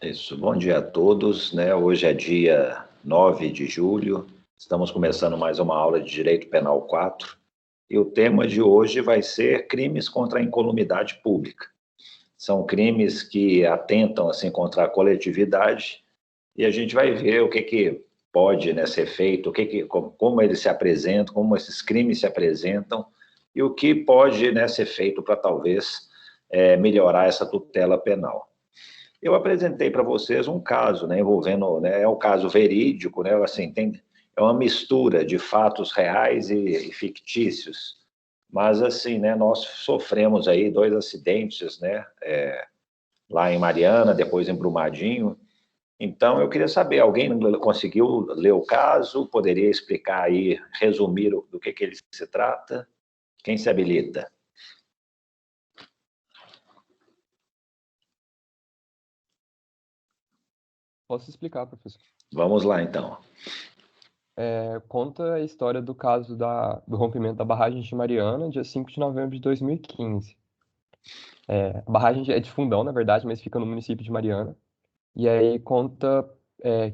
Isso, bom dia a todos, né? Hoje é dia 9 de julho, estamos começando mais uma aula de Direito Penal 4 e o tema de hoje vai ser crimes contra a incolumidade pública. São crimes que atentam assim contra a coletividade e a gente vai ver o que pode, né, ser feito, como eles se apresentam, como esses crimes se apresentam e o que pode, né, ser feito para talvez melhorar essa tutela penal. Eu apresentei para vocês um caso, né, envolvendo, né, é um caso verídico, né, assim, é uma mistura de fatos reais e fictícios, mas assim, né, nós sofremos aí dois acidentes, né, lá em Mariana, depois em Brumadinho. Então eu queria saber, alguém conseguiu ler o caso? Poderia explicar aí, resumir do que ele se trata? Quem se habilita? Posso explicar, professor. Vamos lá, então. Conta a história do caso do rompimento da barragem de Mariana, dia 5 de novembro de 2015. A barragem é de Fundão, na verdade, mas fica no município de Mariana. E aí conta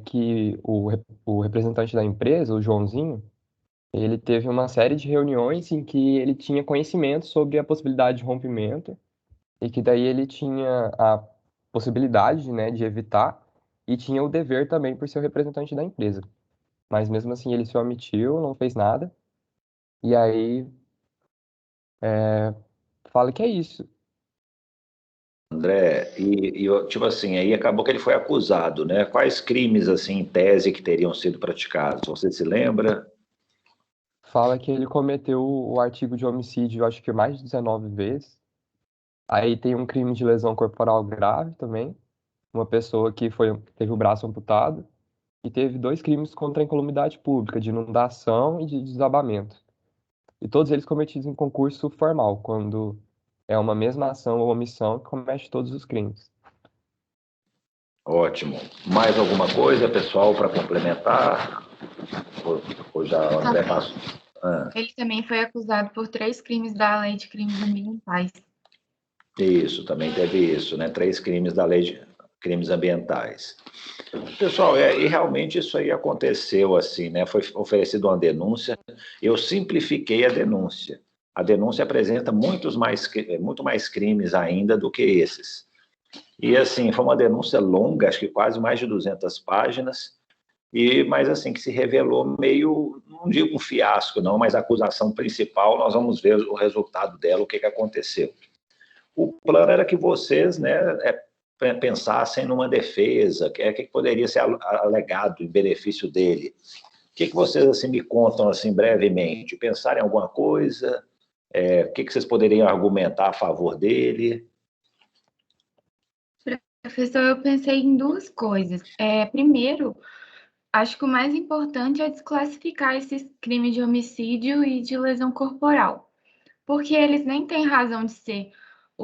que o representante da empresa, o Joãozinho, ele teve uma série de reuniões em que ele tinha conhecimento sobre a possibilidade de rompimento e que daí ele tinha a possibilidade, né, de evitar e tinha o dever também por ser o representante da empresa. Mas mesmo assim ele se omitiu, não fez nada. E aí fala que é isso. André, tipo assim, aí acabou que ele foi acusado, né? Quais crimes, assim, em tese, que teriam sido praticados? Você se lembra? Fala que ele cometeu o artigo de homicídio, acho que mais de 19 vezes. Aí tem um crime de lesão corporal grave também. Uma pessoa que teve o braço amputado. E teve dois crimes contra a incolumidade pública, de inundação e de desabamento. E todos eles cometidos em concurso formal, quando é uma mesma ação ou omissão que comete todos os crimes. Ótimo. Mais alguma coisa, pessoal, para complementar? Ou, ou já o André passou? Ah, Ele também foi acusado por 3 crimes da Lei de Crimes Ambientais. isso, também teve isso, né? 3 crimes da lei de crimes ambientais. Pessoal, e realmente isso aí aconteceu assim, né? Foi oferecida uma denúncia, eu simplifiquei a denúncia. A denúncia apresenta muito mais crimes ainda do que esses. E assim, foi uma denúncia longa, acho que quase mais de 200 páginas, mas assim, que se revelou meio, não digo um fiasco não, mas a acusação principal, nós vamos ver o resultado dela, o que aconteceu. O plano era que vocês, né, pensassem numa defesa, que poderia ser alegado em benefício dele. O que vocês assim me contam assim brevemente? Pensaram em alguma coisa? O que vocês poderiam argumentar a favor dele? Professor, eu pensei em 2 coisas. Primeiro, acho que o mais importante é desclassificar esses crimes de homicídio e de lesão corporal, porque eles nem têm razão de ser.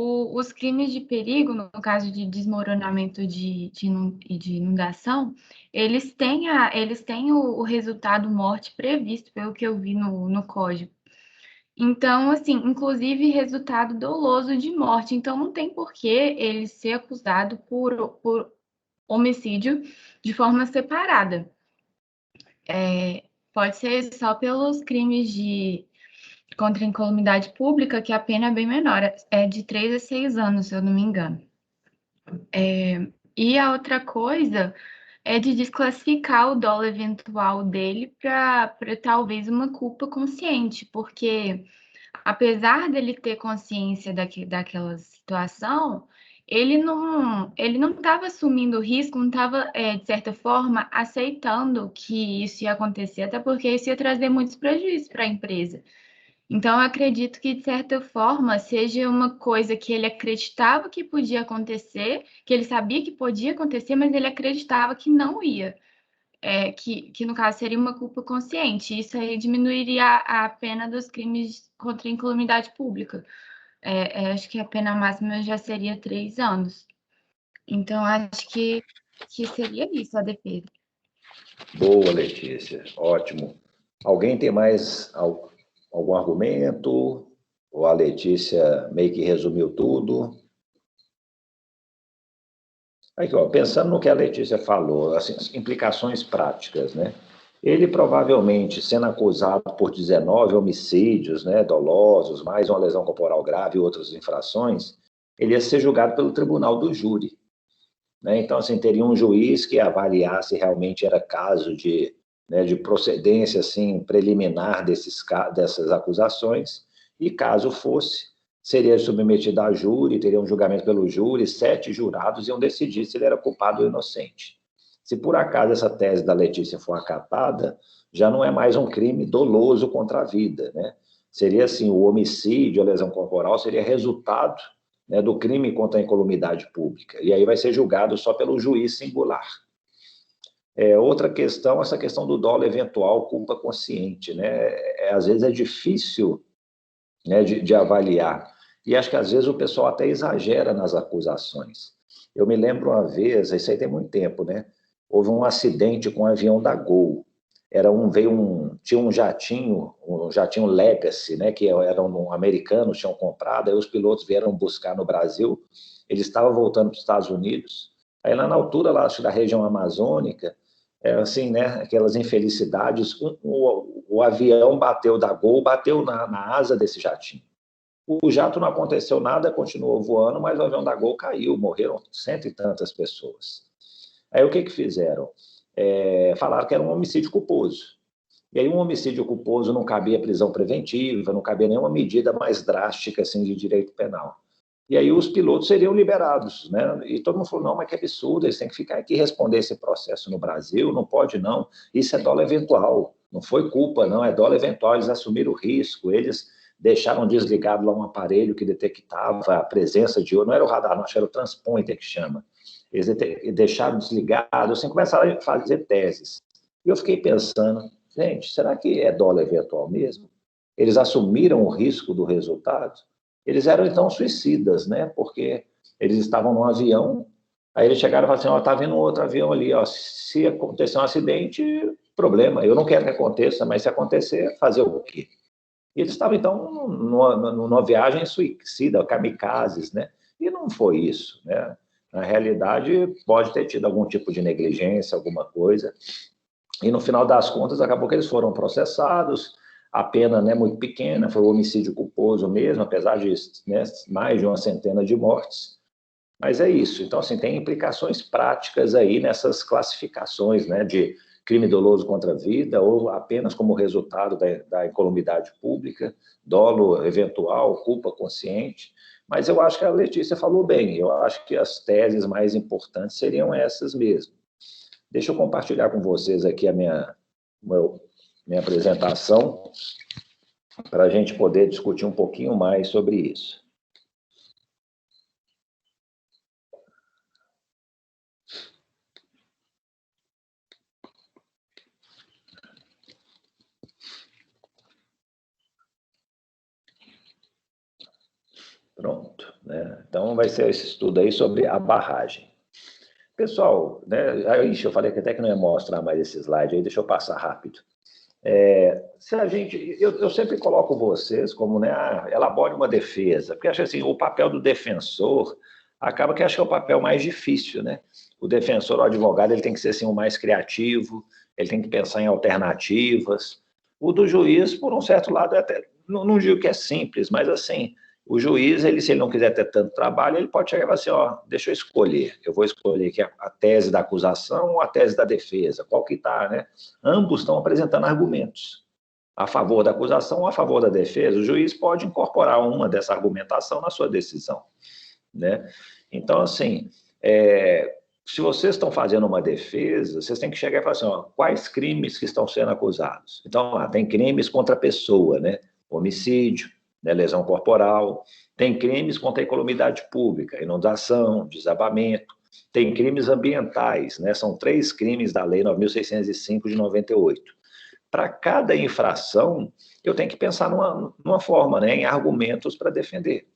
Os crimes de perigo, no caso de desmoronamento e de inundação, eles têm o resultado morte previsto, pelo que eu vi no Código. Então, assim, inclusive resultado doloso de morte. Então, não tem por que ele ser acusado por homicídio de forma separada. Pode ser só pelos crimes de contra a incolumidade pública, que a pena é bem menor, é de 3 a 6 anos, se eu não me engano. E a outra coisa é de desclassificar o dolo eventual dele para talvez uma culpa consciente, porque apesar dele ter consciência daquela situação, ele não estava assumindo o risco, não estava, de certa forma, aceitando que isso ia acontecer, até porque isso ia trazer muitos prejuízos para a empresa. Então, eu acredito que, de certa forma, seja uma coisa que ele acreditava que podia acontecer, que ele sabia que podia acontecer, mas ele acreditava que não ia. Que no caso seria uma culpa consciente. Isso aí diminuiria a pena dos crimes contra a incolumidade pública. Acho que a pena máxima já seria 3 anos. Então, acho que seria isso a defesa. Boa, Letícia. Ótimo. Alguém tem mais algum argumento? Ou a Letícia meio que resumiu tudo? Aqui, ó, pensando no que a Letícia falou, assim, as implicações práticas, né? Ele provavelmente, sendo acusado por 19 homicídios, né, dolosos, mais uma lesão corporal grave e outras infrações, ele ia ser julgado pelo tribunal do júri, né? Então, assim, teria um juiz que avaliasse se realmente era caso de, né, de procedência, assim, preliminar dessas acusações, e caso fosse, seria submetido a júri, teria um julgamento pelo júri, 7 jurados iam decidir se ele era culpado ou inocente. Se por acaso essa tese da Letícia for acatada, já não é mais um crime doloso contra a vida, né? Seria assim, o homicídio, a lesão corporal, seria resultado, né, do crime contra a incolumidade pública. E aí vai ser julgado só pelo juiz singular. Outra questão, essa questão do dolo eventual, culpa consciente, né? Às vezes é difícil, né, de avaliar. E acho que às vezes o pessoal até exagera nas acusações. Eu me lembro uma vez, isso aí tem muito tempo, né? Houve um acidente com um avião da Gol. Tinha um jatinho Legacy, né, que eram americanos, tinham comprado, aí os pilotos vieram buscar no Brasil, eles estavam voltando para os Estados Unidos, aí lá na altura, lá, acho, da região amazônica, assim, né, aquelas infelicidades, o avião da Gol bateu na asa desse jatinho. O jato não aconteceu nada, continuou voando, mas o avião da Gol caiu, morreram 100 e tantas pessoas. Aí o que fizeram? Falaram que era um homicídio culposo. E aí um homicídio culposo não cabia prisão preventiva, não cabia nenhuma medida mais drástica assim, de direito penal. E aí os pilotos seriam liberados, né? E todo mundo falou, não, mas que absurdo, eles têm que ficar aqui e responder esse processo no Brasil, não pode não, isso é dolo eventual, não foi culpa não, é dolo eventual, eles assumiram o risco, eles deixaram desligado lá um aparelho que detectava a presença de ouro, não era o radar, não, acho que era o transponder que chama, eles deixaram desligado, assim, começaram a fazer teses. E eu fiquei pensando, gente, será que é dolo eventual mesmo? Eles assumiram o risco do resultado? Eles eram, então, suicidas, né? Porque eles estavam num avião, aí eles chegaram e falaram assim, ó, tá vindo um outro avião ali, ó, se acontecer um acidente, problema, eu não quero que aconteça, mas se acontecer, fazer o quê? E eles estavam, então, numa viagem suicida, kamikazes, né? E não foi isso, né? Na realidade, pode ter tido algum tipo de negligência, alguma coisa, e no final das contas, acabou que eles foram processados, a pena, né, muito pequena, foi um homicídio culposo mesmo, apesar de, né, mais de uma centena de mortes. Mas é isso. Então, assim, tem implicações práticas aí nessas classificações, né, de crime doloso contra a vida ou apenas como resultado da incolumidade pública, dolo eventual, culpa consciente. Mas eu acho que a Letícia falou bem. Eu acho que as teses mais importantes seriam essas mesmo. Deixa eu compartilhar com vocês aqui a minha apresentação para a gente poder discutir um pouquinho mais sobre isso. Pronto, né? Então vai ser esse estudo aí sobre a barragem. Pessoal, né? Ixi, eu falei que até que não ia mostrar mais esse slide aí, deixa eu passar rápido. Se a gente, eu sempre coloco vocês como, né, elabore uma defesa, porque acho assim, o papel do defensor acaba que acho que é o papel mais difícil, né? O defensor, o advogado, ele tem que ser assim, o mais criativo, ele tem que pensar em alternativas. O do juiz, por um certo lado, até, não digo que é simples, mas assim, o juiz, se ele não quiser ter tanto trabalho, ele pode chegar e falar assim, ó, deixa eu escolher, eu vou escolher aqui a tese da acusação ou a tese da defesa, qual que está, né? Ambos estão apresentando argumentos a favor da acusação ou a favor da defesa. O juiz pode incorporar uma dessa argumentação na sua decisão, né? Então, assim, se vocês estão fazendo uma defesa, vocês têm que chegar e falar assim, ó, quais crimes que estão sendo acusados? Então, tem crimes contra a pessoa, né? Homicídio, né, lesão corporal, tem crimes contra a incolumidade pública, inundação, desabamento, tem crimes ambientais, né, são 3 crimes da Lei 9.605 de 98. Para cada infração, eu tenho que pensar numa forma, né, em argumentos para defender.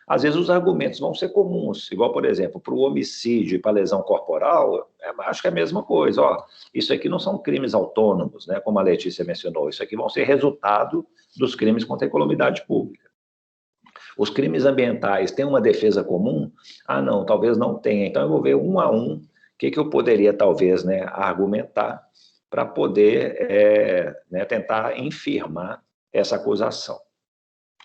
Às vezes os argumentos vão ser comuns, igual, por exemplo, para o homicídio e para a lesão corporal, acho que é a mesma coisa. Ó, isso aqui não são crimes autônomos, né, como a Letícia mencionou, isso aqui vão ser resultado dos crimes contra a incolumidade pública. Os crimes ambientais têm uma defesa comum? Ah, não, talvez não tenha. Então, eu vou ver um a um o que eu poderia, talvez, né, argumentar para poder né, tentar infirmar essa acusação.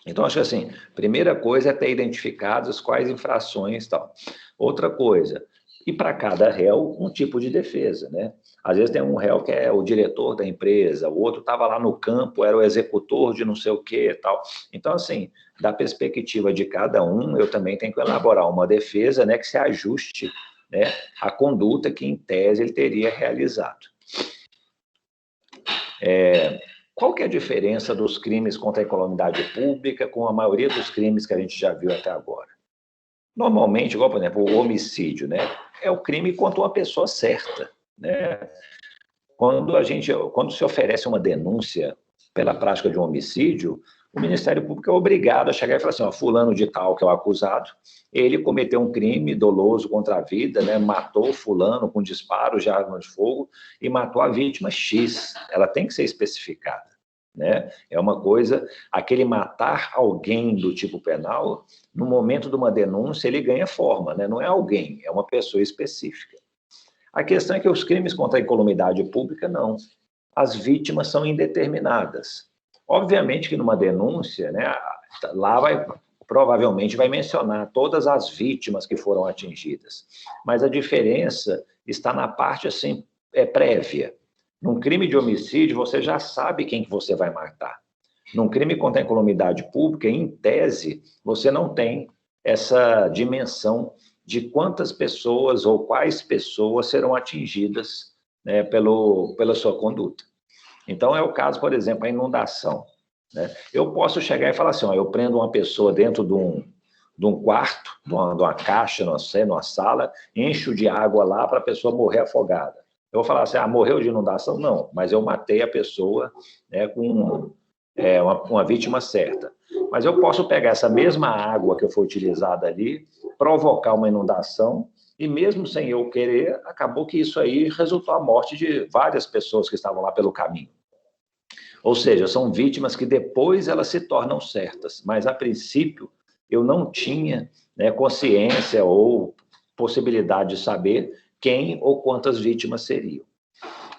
Então, acho que assim, primeira coisa é ter identificados quais infrações e tal. Outra coisa, e para cada réu, um tipo de defesa, né? Às vezes tem um réu que é o diretor da empresa, o outro estava lá no campo, era o executor de não sei o quê e tal. Então, assim, da perspectiva de cada um, eu também tenho que elaborar uma defesa, né, que se ajuste, né, à conduta que, em tese, ele teria realizado. Qual que é a diferença dos crimes contra a incolumidade pública com a maioria dos crimes que a gente já viu até agora? Normalmente, igual, por exemplo, o homicídio, né? É o crime contra uma pessoa certa, né? Quando se oferece uma denúncia pela prática de um homicídio, o Ministério Público é obrigado a chegar e falar assim, ó, fulano de tal, que é o acusado, ele cometeu um crime doloso contra a vida, né? Matou fulano com disparo de arma de fogo e matou a vítima X. Ela tem que ser especificada, né? É uma coisa, aquele matar alguém do tipo penal, no momento de uma denúncia, ele ganha forma, né? Não é alguém, é uma pessoa específica. A questão é que os crimes contra a incolumidade pública, não. As vítimas são indeterminadas. Obviamente que numa denúncia, né, lá provavelmente vai mencionar todas as vítimas que foram atingidas. Mas a diferença está na parte assim, prévia. Num crime de homicídio, você já sabe quem que você vai matar. Num crime contra a incolumidade pública, em tese, você não tem essa dimensão de quantas pessoas ou quais pessoas serão atingidas, né, pela sua conduta. Então, é o caso, por exemplo, a inundação, né? Eu posso chegar e falar assim, ó, eu prendo uma pessoa dentro de um quarto, de uma caixa, não sei, numa sala, encho de água lá para a pessoa morrer afogada. Eu vou falar assim, morreu de inundação? Não, mas eu matei a pessoa, né, com uma vítima certa. Mas eu posso pegar essa mesma água que foi utilizada ali, provocar uma inundação, e mesmo sem eu querer, acabou que isso aí resultou a morte de várias pessoas que estavam lá pelo caminho. Ou seja, são vítimas que depois elas se tornam certas, mas a princípio eu não tinha, né, consciência ou possibilidade de saber quem ou quantas vítimas seriam.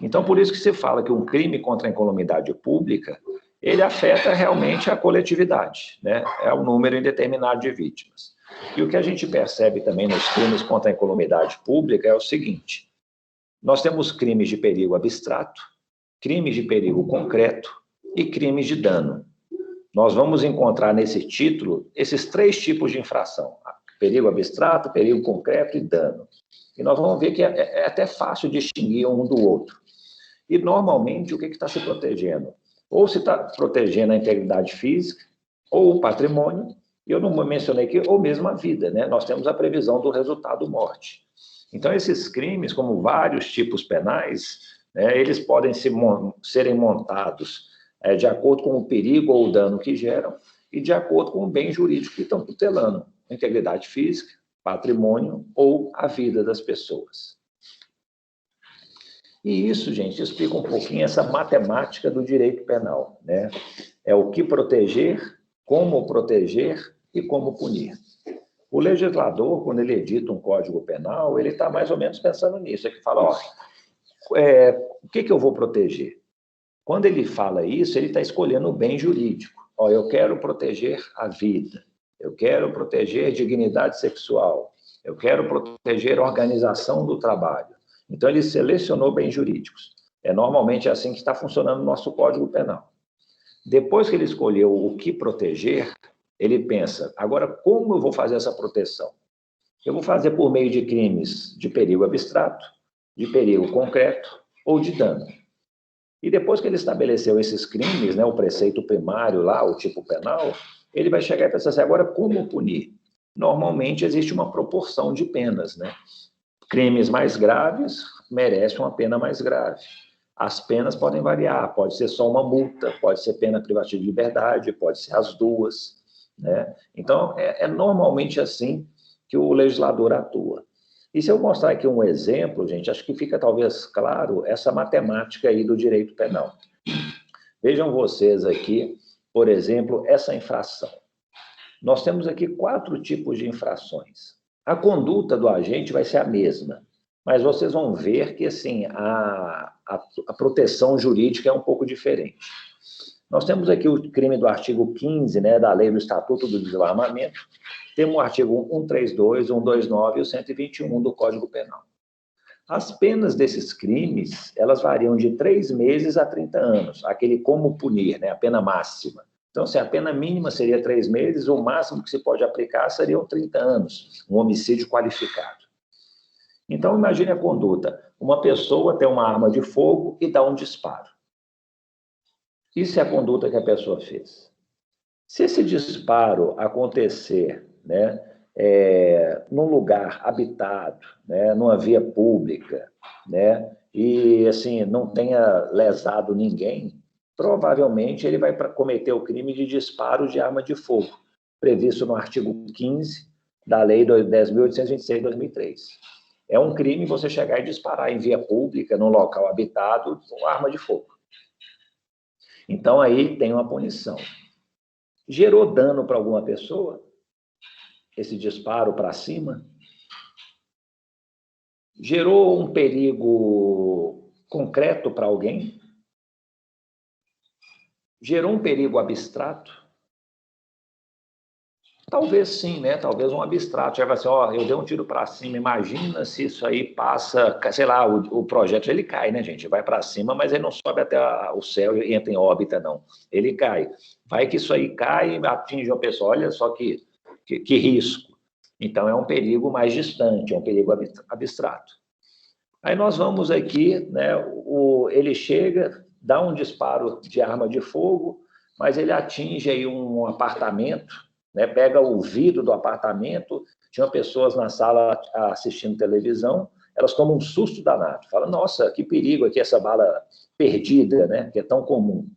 Então, por isso que se fala que um crime contra a incolumidade pública, ele afeta realmente a coletividade, né? É um número indeterminado de vítimas. E o que a gente percebe também nos crimes contra a incolumidade pública é o seguinte: nós temos crimes de perigo abstrato, crimes de perigo concreto e crimes de dano. Nós vamos encontrar nesse título esses 3 tipos de infração: perigo abstrato, perigo concreto e dano. E nós vamos ver que é até fácil distinguir um do outro. E, normalmente, o que está se protegendo? Ou se está protegendo a integridade física, ou o patrimônio, e eu não mencionei aqui, ou mesmo a vida, né? Nós temos a previsão do resultado morte. Então, esses crimes, como vários tipos penais, né, eles podem serem montados de acordo com o perigo ou o dano que geram e de acordo com o bem jurídico que estão tutelando, a integridade física, patrimônio ou a vida das pessoas. E isso, gente, explica um pouquinho essa matemática do direito penal, né? É o que proteger, como proteger e como punir. O legislador, quando ele edita um código penal, ele está mais ou menos pensando nisso. Ele fala, ó, o que eu vou proteger? Quando ele fala isso, ele está escolhendo o bem jurídico. Ó, eu quero proteger a vida, eu quero proteger a dignidade sexual, eu quero proteger a organização do trabalho. Então, ele selecionou bens jurídicos. Normalmente assim que está funcionando o nosso Código Penal. Depois que ele escolheu o que proteger, ele pensa, agora, como eu vou fazer essa proteção? Eu vou fazer por meio de crimes de perigo abstrato, de perigo concreto ou de dano. E depois que ele estabeleceu esses crimes, né, o preceito primário lá, o tipo penal, ele vai chegar e pensar assim, agora, como punir? Normalmente, existe uma proporção de penas, né? Crimes mais graves merecem uma pena mais grave. As penas podem variar, pode ser só uma multa, pode ser pena privativa de liberdade, pode ser as duas, né? Então, é normalmente assim que o legislador atua. E se eu mostrar aqui um exemplo, gente, acho que fica talvez claro essa matemática aí do direito penal. Vejam vocês aqui, por exemplo, essa infração. nós temos aqui 4 tipos de infrações. A conduta do agente vai ser a mesma, mas vocês vão ver que assim, a proteção jurídica é um pouco diferente. Nós temos aqui o crime do artigo 15, né, da Lei do Estatuto do Desarmamento, temos o artigo 132, 129 e o 121 do Código Penal. As penas desses crimes, elas variam de 3 meses a 30 anos, aquele como punir, né, a pena máxima. Então, se a pena mínima seria 3 meses, o máximo que se pode aplicar seriam 30 anos, um homicídio qualificado. Então, imagine a conduta. Uma pessoa tem uma arma de fogo e dá um disparo. Isso é a conduta que a pessoa fez. Se esse disparo acontecer, né, num lugar habitado, né, numa via pública, né, e assim, não tenha lesado ninguém, provavelmente ele vai cometer o crime de disparo de arma de fogo, previsto no artigo 15 da Lei 10.826 de 2003. É um crime você chegar e disparar em via pública, num local habitado, com arma de fogo. Então, aí tem uma punição. Gerou dano para alguma pessoa? Esse disparo para cima? Gerou um perigo concreto para alguém? Gerou um perigo abstrato? Talvez sim, né? Talvez um abstrato. Já vai ser, ó, eu dei um tiro para cima, imagina se isso aí passa, sei lá, o projétil ele cai, né, gente? Vai para cima, mas ele não sobe até o céu e entra em órbita, não. Ele cai. Vai que isso aí cai e atinge uma pessoa. Olha só que risco. Então, é um perigo mais distante, é um perigo abstrato. Aí nós vamos aqui, né? Ele chega, dá um disparo de arma de fogo, mas ele atinge aí um apartamento, né, pega o vidro do apartamento, tinha pessoas na sala assistindo televisão, elas tomam um susto danado, falam, nossa, que perigo aqui essa bala perdida, né, que é tão comum.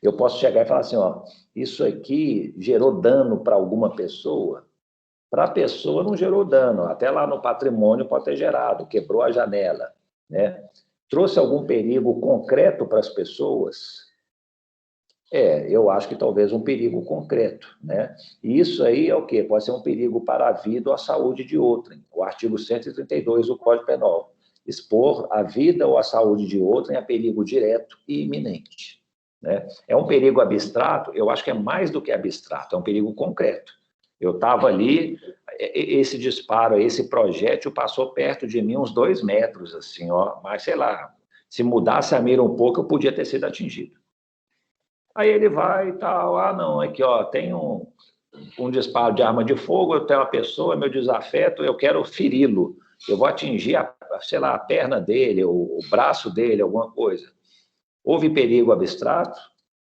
Eu posso chegar e falar assim, ó, isso aqui gerou dano para alguma pessoa? Para a pessoa não gerou dano, até lá no patrimônio pode ter gerado, quebrou a janela, né? Trouxe algum perigo concreto para as pessoas? Eu acho que talvez um perigo concreto, né? E isso aí é o quê? Pode ser um perigo para a vida ou a saúde de outrem. O artigo 132 do Código Penal. Expor a vida ou a saúde de outrem a perigo direto e iminente, né? É um perigo abstrato? Eu acho que é mais do que abstrato, é um perigo concreto. Eu estava ali, esse disparo, esse projétil passou perto de mim uns 2 metros, assim, ó, mas sei lá, se mudasse a mira um pouco, eu podia ter sido atingido. Aí ele vai e tal, não, aqui, ó, tem um disparo de arma de fogo, eu tenho uma pessoa, meu desafeto, eu quero feri-lo, eu vou atingir, sei lá, a perna dele, o braço dele, alguma coisa. Houve perigo abstrato?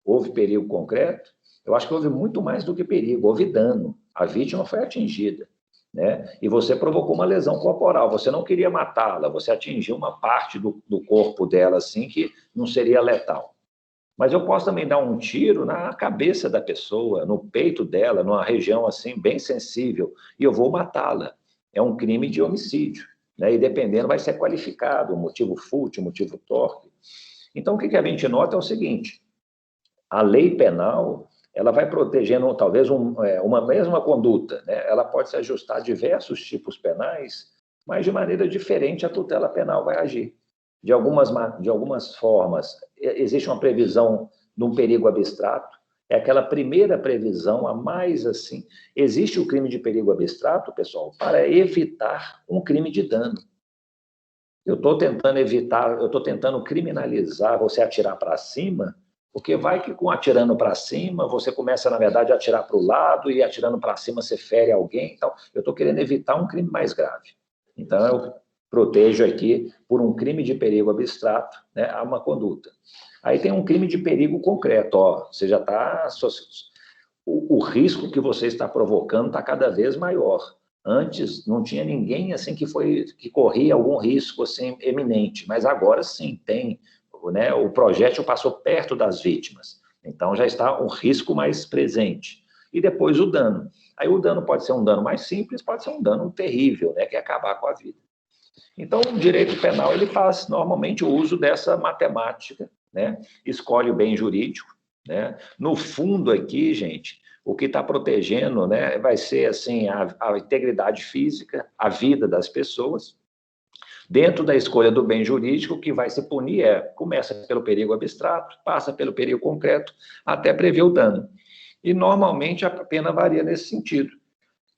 Houve perigo concreto? Eu acho que houve muito mais do que perigo, houve dano. A vítima foi atingida, né? E você provocou uma lesão corporal, você não queria matá-la, você atingiu uma parte do corpo dela, assim, que não seria letal. Mas eu posso também dar um tiro na cabeça da pessoa, no peito dela, numa região assim bem sensível, e eu vou matá-la. É um crime de homicídio, né? E dependendo vai ser qualificado, o motivo fútil, o motivo torpe. Então, o que a gente nota é o seguinte, a lei penal, ela vai protegendo talvez uma mesma conduta, né? Ela pode se ajustar a diversos tipos penais, mas de maneira diferente a tutela penal vai agir. De algumas formas, existe uma previsão de um perigo abstrato, é aquela primeira previsão, a mais assim. Existe o crime de perigo abstrato, pessoal, para evitar um crime de dano. Eu estou tentando evitar, eu estou tentando criminalizar você atirar para cima, porque vai que com atirando para cima, você começa, na verdade, a atirar para o lado e atirando para cima você fere alguém. Então, eu estou querendo evitar um crime mais grave. Então, eu protejo aqui por um crime de perigo abstrato, né, a uma conduta. Aí tem um crime de perigo concreto, ó, você já está... O risco que você está provocando está cada vez maior. Antes não tinha ninguém assim que corria algum risco assim eminente, mas agora sim tem, né? O projétil passou perto das vítimas, então já está um risco mais presente. E depois o dano. Aí o dano pode ser um dano mais simples, pode ser um dano terrível, né? Que é acabar com a vida. Então o direito penal ele faz normalmente o uso dessa matemática, né? Escolhe o bem jurídico, né? No fundo aqui, gente, o que está protegendo, né, vai ser assim, a integridade física, a vida das pessoas. Dentro da escolha do bem jurídico, o que vai se punir começa pelo perigo abstrato, passa pelo perigo concreto, até prever o dano. E, normalmente, a pena varia nesse sentido.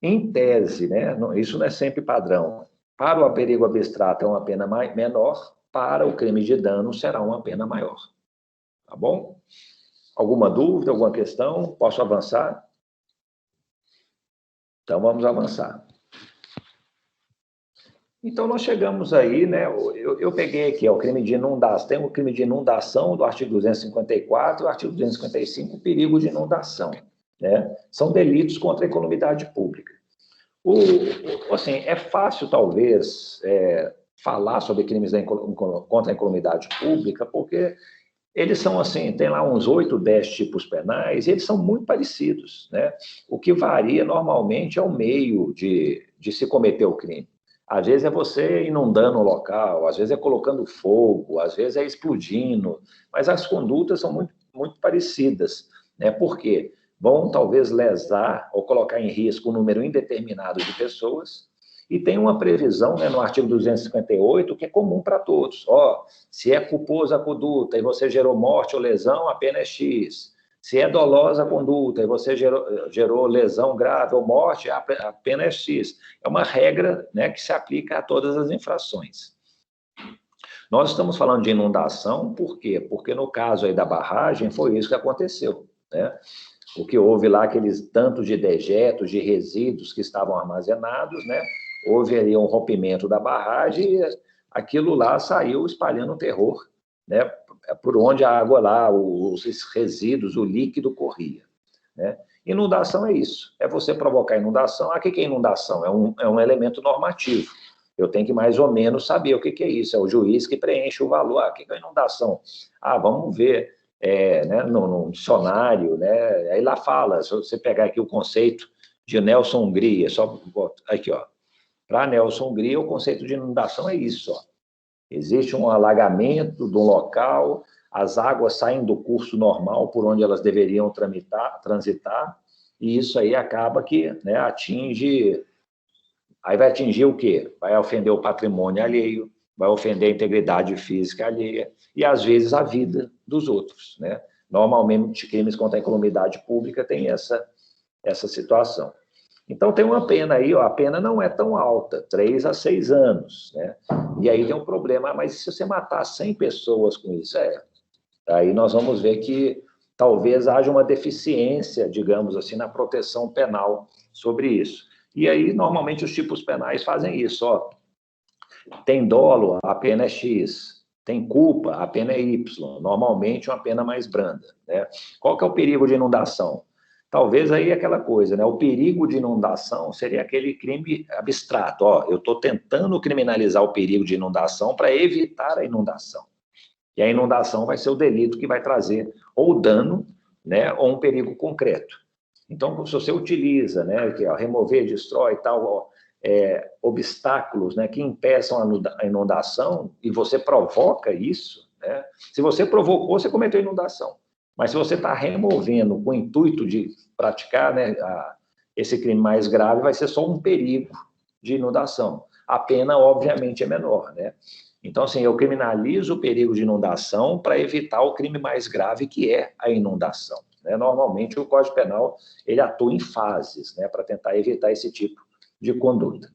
Em tese, né, isso não é sempre padrão. Para o perigo abstrato é uma pena menor, para o crime de dano será uma pena maior. Tá bom? Alguma dúvida, alguma questão? Posso avançar? Então, vamos avançar. Então, nós chegamos aí, né? Eu peguei aqui, o crime de inundação. Tem o crime de inundação do artigo 254 e o artigo 255, perigo de inundação, né? São delitos contra a economidade pública. Assim, é fácil, talvez, falar sobre crimes contra a economidade pública, porque eles são assim, tem lá uns 8, 10 tipos penais, e eles são muito parecidos, né? O que varia, normalmente, é o meio de se cometer o crime. Às vezes é você inundando o local, às vezes é colocando fogo, às vezes é explodindo, mas as condutas são muito, muito parecidas, né? Por quê? Vão talvez lesar ou colocar em risco um número indeterminado de pessoas, e tem uma previsão, né, no artigo 258, que é comum para todos. Se é culposa a conduta e você gerou morte ou lesão, a pena é X. Se é dolosa a conduta e você gerou lesão grave ou morte, a pena é X. É uma regra, né, que se aplica a todas as infrações. Nós estamos falando de inundação, por quê? Porque no caso aí da barragem foi isso que aconteceu, né? O que houve lá, aqueles tantos de dejetos, de resíduos que estavam armazenados, né? Houve ali um rompimento da barragem e aquilo lá saiu espalhando terror, né? Por onde a água lá, os resíduos, o líquido corria, né? Inundação é isso, é você provocar inundação. O que é inundação? É um elemento normativo. Eu tenho que mais ou menos saber o que é isso. É o juiz que preenche o valor. O que é inundação? Vamos ver né, no dicionário, né? Aí lá fala, se você pegar aqui o conceito de Nelson Hungria, só aqui, ó. Para Nelson Hungria, o conceito de inundação é isso, ó. Existe um alagamento de um local, as águas saem do curso normal por onde elas deveriam transitar, e isso aí acaba que, né, atinge. Aí vai atingir o quê? Vai ofender o patrimônio alheio, vai ofender a integridade física alheia e, às vezes, a vida dos outros, né? Normalmente, crimes contra a incolumidade pública têm essa situação. Então, tem uma pena aí, ó, a pena não é tão alta, 3 a 6 anos, né? E aí tem um problema, mas se você matar 100 pessoas com isso, aí nós vamos ver que talvez haja uma deficiência, digamos assim, na proteção penal sobre isso. E aí, normalmente, os tipos penais fazem isso, ó. Tem dolo, a pena é X. Tem culpa, a pena é Y. Normalmente, uma pena mais branda, né? Qual que é o perigo de inundação? Talvez aí aquela coisa, né? O perigo de inundação seria aquele crime abstrato. Eu estou tentando criminalizar o perigo de inundação para evitar a inundação. E a inundação vai ser o delito que vai trazer ou dano, né, ou um perigo concreto. Então, se você utiliza, né, que, remover, destrói e tal, obstáculos, né, que impeçam a inundação, e você provoca isso, né, se você provocou, você cometeu inundação. Mas se você está removendo com o intuito de praticar, né, esse crime mais grave, vai ser só um perigo de inundação. A pena, obviamente, é menor, né? Então, assim, eu criminalizo o perigo de inundação para evitar o crime mais grave, que é a inundação, né? Normalmente, o Código Penal, ele atua em fases, né, para tentar evitar esse tipo de conduta.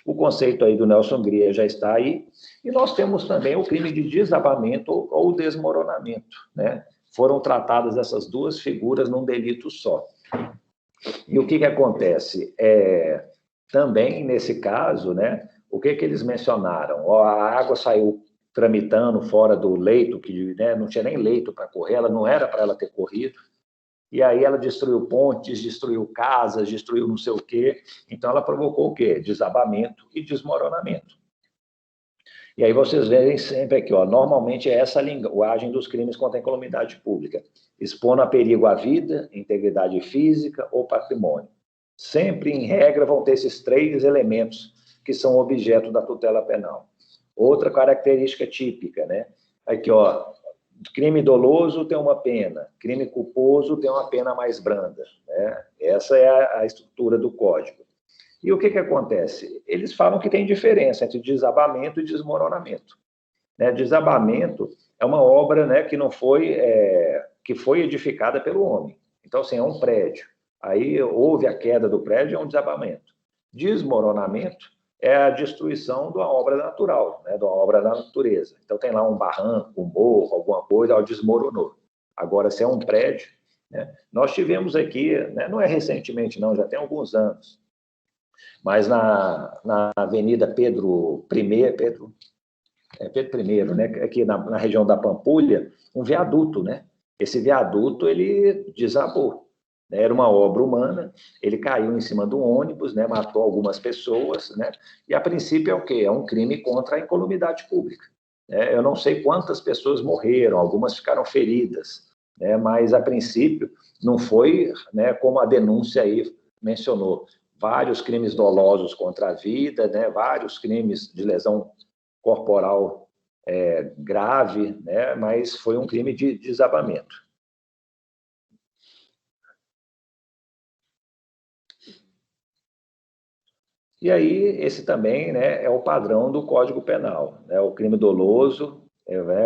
O conceito aí do Nelson Hungria já está aí, e nós temos também o crime de desabamento ou desmoronamento, né? Foram tratadas essas duas figuras num delito só. E o que acontece? Também, nesse caso, né, o que eles mencionaram? A água saiu tramitando fora do leito, que, né, não tinha nem leito para correr, ela não era para ela ter corrido, e aí ela destruiu pontes, destruiu casas, destruiu não sei o quê, então ela provocou o quê? Desabamento e desmoronamento. E aí vocês veem sempre aqui, ó, normalmente é essa a linguagem dos crimes contra a incolumidade pública, expondo a perigo à vida, integridade física ou patrimônio. Sempre, em regra, vão ter esses 3 elementos que são objeto da tutela penal. Outra característica típica, né? Aqui, ó, crime doloso tem uma pena, crime culposo tem uma pena mais branda, né? Essa é a estrutura do Código. E o que acontece? Eles falam que tem diferença entre desabamento e desmoronamento. Né? Desabamento é uma obra, né, que não foi, que foi edificada pelo homem. Então, assim, é um prédio. Aí houve a queda do prédio, é um desabamento. Desmoronamento é a destruição de uma obra natural, né, de uma obra da natureza. Então, tem lá um barranco, um morro, alguma coisa, desmoronou. Agora, se é um prédio, né, nós tivemos aqui, né, não é recentemente, não, já tem alguns anos, mas na Avenida Pedro I, né, aqui na região da Pampulha, um viaduto, né? Esse viaduto, ele desabou. Era uma obra humana, ele caiu em cima de um ônibus, né, matou algumas pessoas, né, e a princípio é o quê? É um crime contra a incolumidade pública. Eu não sei quantas pessoas morreram, algumas ficaram feridas, né, mas a princípio não foi, né, como a denúncia aí mencionou, vários crimes dolosos contra a vida, né, vários crimes de lesão corporal grave, né, mas foi um crime de desabamento. E aí, esse também, né, é o padrão do Código Penal. Né? O crime doloso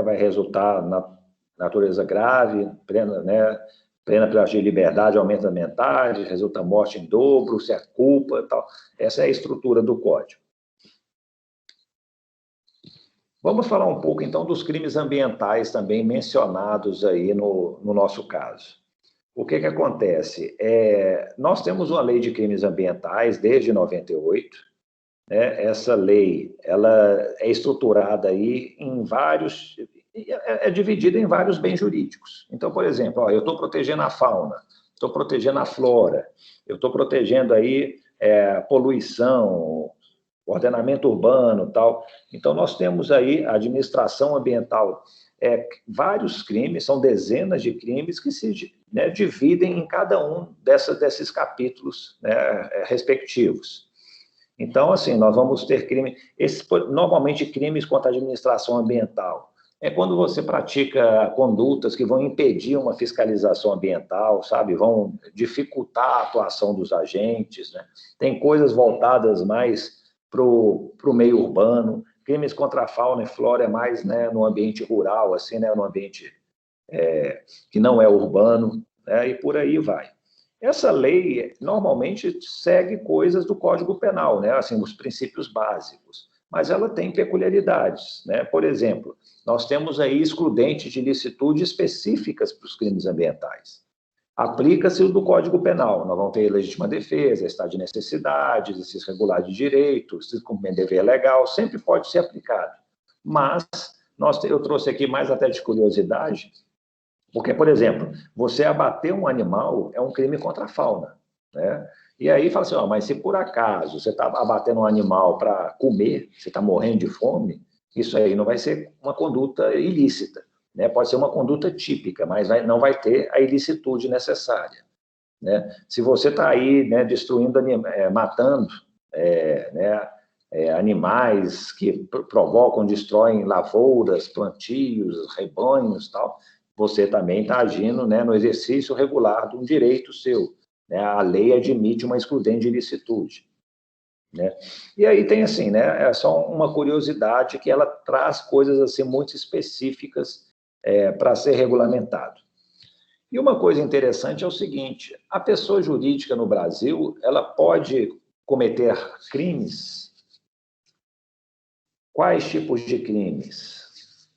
vai resultar na natureza grave, plena privação de liberdade, aumento da mentalidade, resulta morte em dobro, se é culpa e tal. Essa é a estrutura do Código. Vamos falar um pouco, então, dos crimes ambientais também mencionados aí no nosso caso. O que acontece? Nós temos uma lei de crimes ambientais desde 98, né? Essa lei ela é estruturada aí em vários, é dividida em vários bens jurídicos. Então, por exemplo, eu estou protegendo a fauna, estou protegendo a flora, eu estou protegendo aí poluição, ordenamento urbano, tal. Então, nós temos aí a administração ambiental, vários crimes, são dezenas de crimes que se, né, dividem em cada um desses capítulos, né, respectivos. Então, assim, nós vamos ter normalmente crimes contra a administração ambiental. É quando você pratica condutas que vão impedir uma fiscalização ambiental, sabe? Vão dificultar a atuação dos agentes, né? Tem coisas voltadas mais para o meio urbano, crimes contra a fauna e flora é mais, né, no ambiente rural, assim, né, no ambiente que não é urbano, né, e por aí vai. Essa lei normalmente segue coisas do Código Penal, né, assim, os princípios básicos, mas ela tem peculiaridades, né? Por exemplo, nós temos aí excludentes de ilicitude específicas para os crimes ambientais. Aplica-se o do Código Penal. Nós vamos ter legítima defesa, estado de necessidade, exercício regular de direito, cumprimento de dever legal, sempre pode ser aplicado. Mas eu trouxe aqui mais até de curiosidade, porque, por exemplo, você abater um animal é um crime contra a fauna, né? E aí fala assim, mas se por acaso você está abatendo um animal para comer, você está morrendo de fome, isso aí não vai ser uma conduta ilícita. Né? Pode ser uma conduta típica, mas não vai ter a ilicitude necessária. Né? Se você está aí, né, destruindo, matando animais que provocam, destroem lavouras, plantios, rebanhos, tal, você também está agindo, né, no exercício regular de um direito seu. Né? A lei admite uma excludente de ilicitude. Né? E aí tem assim, né, é só uma curiosidade que ela traz coisas assim muito específicas para ser regulamentado. E uma coisa interessante é o seguinte, a pessoa jurídica no Brasil, ela pode cometer crimes? Quais tipos de crimes?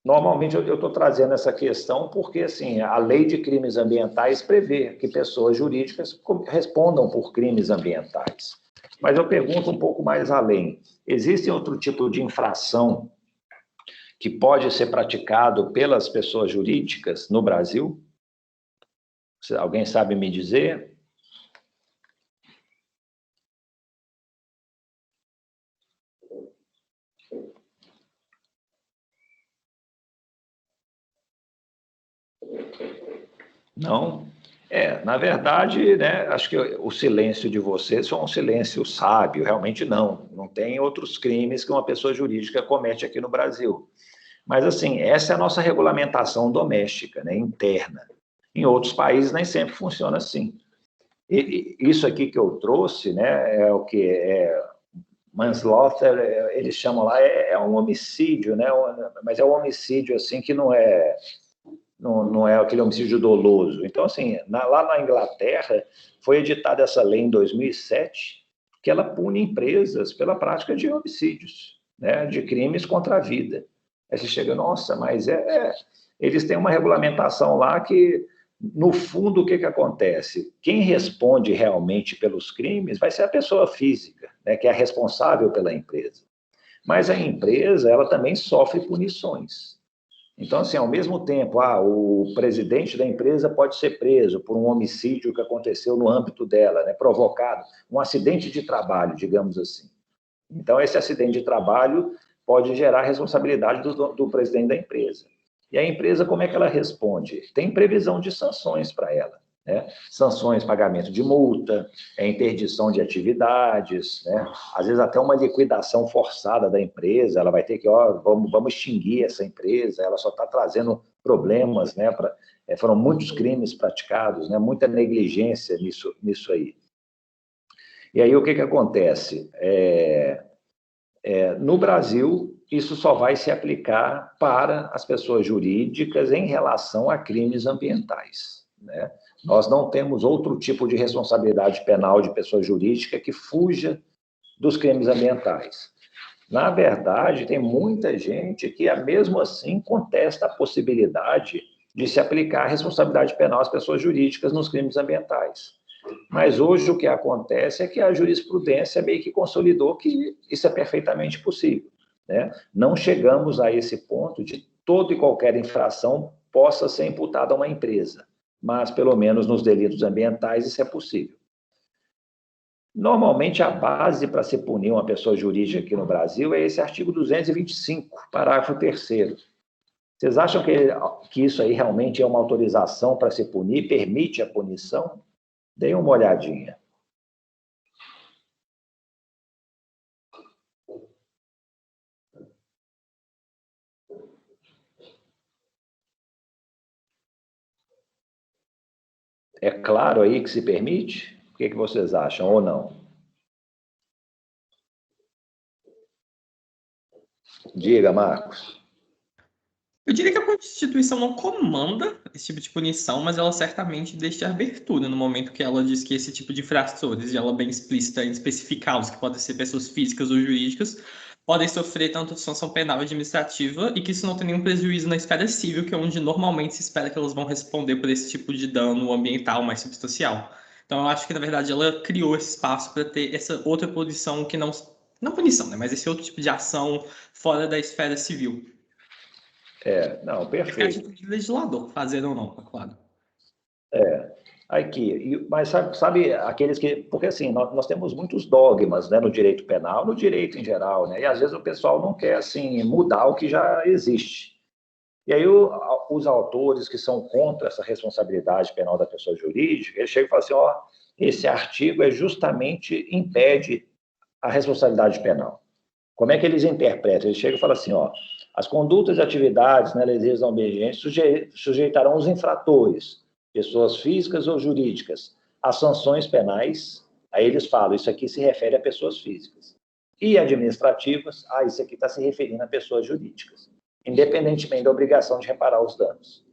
Normalmente eu estou trazendo essa questão porque assim, a lei de crimes ambientais prevê que pessoas jurídicas respondam por crimes ambientais. Mas eu pergunto um pouco mais além, existe outro tipo de infração que pode ser praticado pelas pessoas jurídicas no Brasil? Alguém sabe me dizer? Não? Na verdade, né, acho que o silêncio de vocês foi um silêncio sábio, realmente não. Não tem outros crimes que uma pessoa jurídica comete aqui no Brasil. Mas, assim, essa é a nossa regulamentação doméstica, né, interna. Em outros países nem sempre funciona assim. E isso aqui que eu trouxe, né, é o que é manslaughter, eles chamam lá, é um homicídio, né, mas é um homicídio assim que não é aquele homicídio doloso. Então, assim, lá na Inglaterra foi editada essa lei em 2007, que ela pune empresas pela prática de homicídios, né, de crimes contra a vida. Aí você chega, nossa, mas eles têm uma regulamentação lá que, no fundo, o que acontece? Quem responde realmente pelos crimes vai ser a pessoa física, né, que é a responsável pela empresa. Mas a empresa, ela também sofre punições. Então, assim, ao mesmo tempo, o presidente da empresa pode ser preso por um homicídio que aconteceu no âmbito dela, né, provocado, um acidente de trabalho, digamos assim. Então, esse acidente de trabalho pode gerar responsabilidade do presidente da empresa. E a empresa, como é que ela responde? Tem previsão de sanções para ela, né? Sanções, pagamento de multa, interdição de atividades, né? Às vezes até uma liquidação forçada da empresa, ela vai ter que, vamos extinguir essa empresa, ela só está trazendo problemas, né? Foram muitos crimes praticados, né? Muita negligência nisso aí. E aí o que acontece? No Brasil, isso só vai se aplicar para as pessoas jurídicas em relação a crimes ambientais, né? Nós não temos outro tipo de responsabilidade penal de pessoa jurídica que fuja dos crimes ambientais. Na verdade, tem muita gente que, mesmo assim, contesta a possibilidade de se aplicar a responsabilidade penal às pessoas jurídicas nos crimes ambientais. Mas hoje o que acontece é que a jurisprudência meio que consolidou que isso é perfeitamente possível, né? Não chegamos a esse ponto de toda e qualquer infração possa ser imputada a uma empresa, mas pelo menos nos delitos ambientais isso é possível. Normalmente, a base para se punir uma pessoa jurídica aqui no Brasil é esse artigo 225, parágrafo 3º. Vocês acham que isso aí realmente é uma autorização para se punir, permite a punição? Deem uma olhadinha. É claro aí que se permite? O que vocês acham, ou não? Diga, Marcos. Eu diria que a Constituição não comanda esse tipo de punição, mas ela certamente deixa abertura no momento que ela diz que esse tipo de infrações, e ela bem explícita em especificá-los, que podem ser pessoas físicas ou jurídicas, podem sofrer tanto sanção penal e administrativa, e que isso não tem nenhum prejuízo na esfera civil, que é onde normalmente se espera que elas vão responder por esse tipo de dano ambiental mais substancial. Então, eu acho que, na verdade, ela criou esse espaço para ter essa outra punição que não punição, né? Mas esse outro tipo de ação fora da esfera civil. Não, perfeito. É de legislador, fazer ou não, é claro. Aqui, mas sabe aqueles que... Porque, assim, nós temos muitos dogmas, né, no direito penal, no direito em geral, né? E, às vezes, o pessoal não quer, assim, mudar o que já existe. E aí, os autores que são contra essa responsabilidade penal da pessoa jurídica, eles chegam e falam assim, esse artigo justamente impede a responsabilidade penal. Como é que eles interpretam? Eles chegam e falam assim, as condutas e atividades, né, lesivas ao ambiente sujeitarão os infratores, pessoas físicas ou jurídicas, a sanções penais. Aí eles falam, isso aqui se refere a pessoas físicas. E administrativas, isso aqui está se referindo a pessoas jurídicas, independentemente da obrigação de reparar os danos.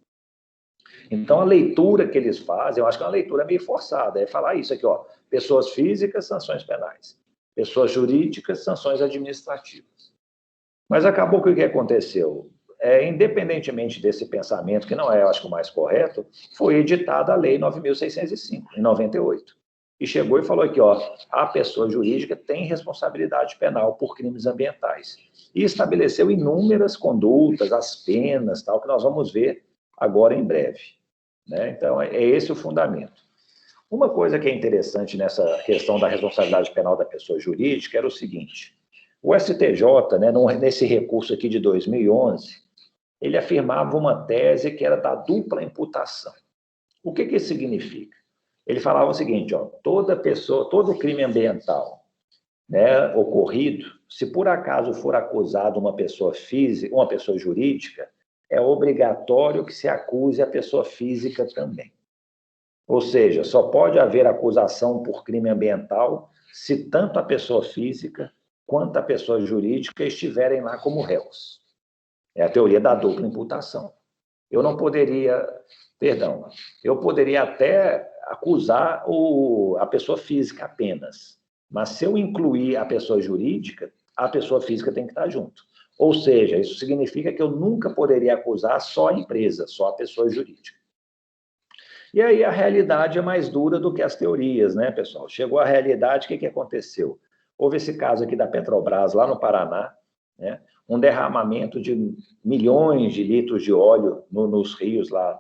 Então, a leitura que eles fazem, eu acho que é uma leitura meio forçada, é falar isso aqui, pessoas físicas, sanções penais. Pessoas jurídicas, sanções administrativas. Mas acabou que o que aconteceu? Independentemente desse pensamento, que não é, eu acho, o mais correto, foi editada a Lei 9.605, em 98. E chegou e falou aqui, a pessoa jurídica tem responsabilidade penal por crimes ambientais. E estabeleceu inúmeras condutas, as penas, tal, que nós vamos ver agora em breve, né? Então, é esse o fundamento. Uma coisa que é interessante nessa questão da responsabilidade penal da pessoa jurídica era o seguinte, o STJ, né, nesse recurso aqui de 2011, ele afirmava uma tese que era da dupla imputação. O que isso significa? Ele falava o seguinte, todo crime ambiental né, ocorrido, se por acaso for acusado uma pessoa física, uma pessoa jurídica, é obrigatório que se acuse a pessoa física também. Ou seja, só pode haver acusação por crime ambiental se tanto a pessoa física quanto a pessoa jurídica estiverem lá como réus. É a teoria da dupla imputação. Eu não poderia, perdão, eu poderia até acusar a pessoa física apenas, mas se eu incluir a pessoa jurídica, a pessoa física tem que estar junto. Ou seja, isso significa que eu nunca poderia acusar só a empresa, só a pessoa jurídica. E aí a realidade é mais dura do que as teorias, né, pessoal? Chegou a realidade, o que aconteceu? Houve esse caso aqui da Petrobras, lá no Paraná, né? Um derramamento de milhões de litros de óleo nos rios lá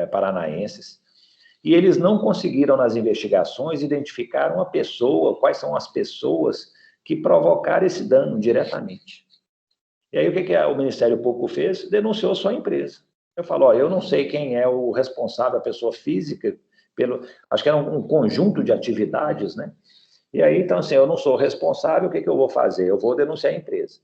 paranaenses, e eles não conseguiram, nas investigações, identificar uma pessoa, quais são as pessoas que provocaram esse dano diretamente. E aí o que o Ministério Público fez? Denunciou só a empresa. Eu falo, ó, eu não sei quem é o responsável, a pessoa física, acho que era um conjunto de atividades, né? E aí, então, assim, eu não sou responsável, o que eu vou fazer? Eu vou denunciar a empresa.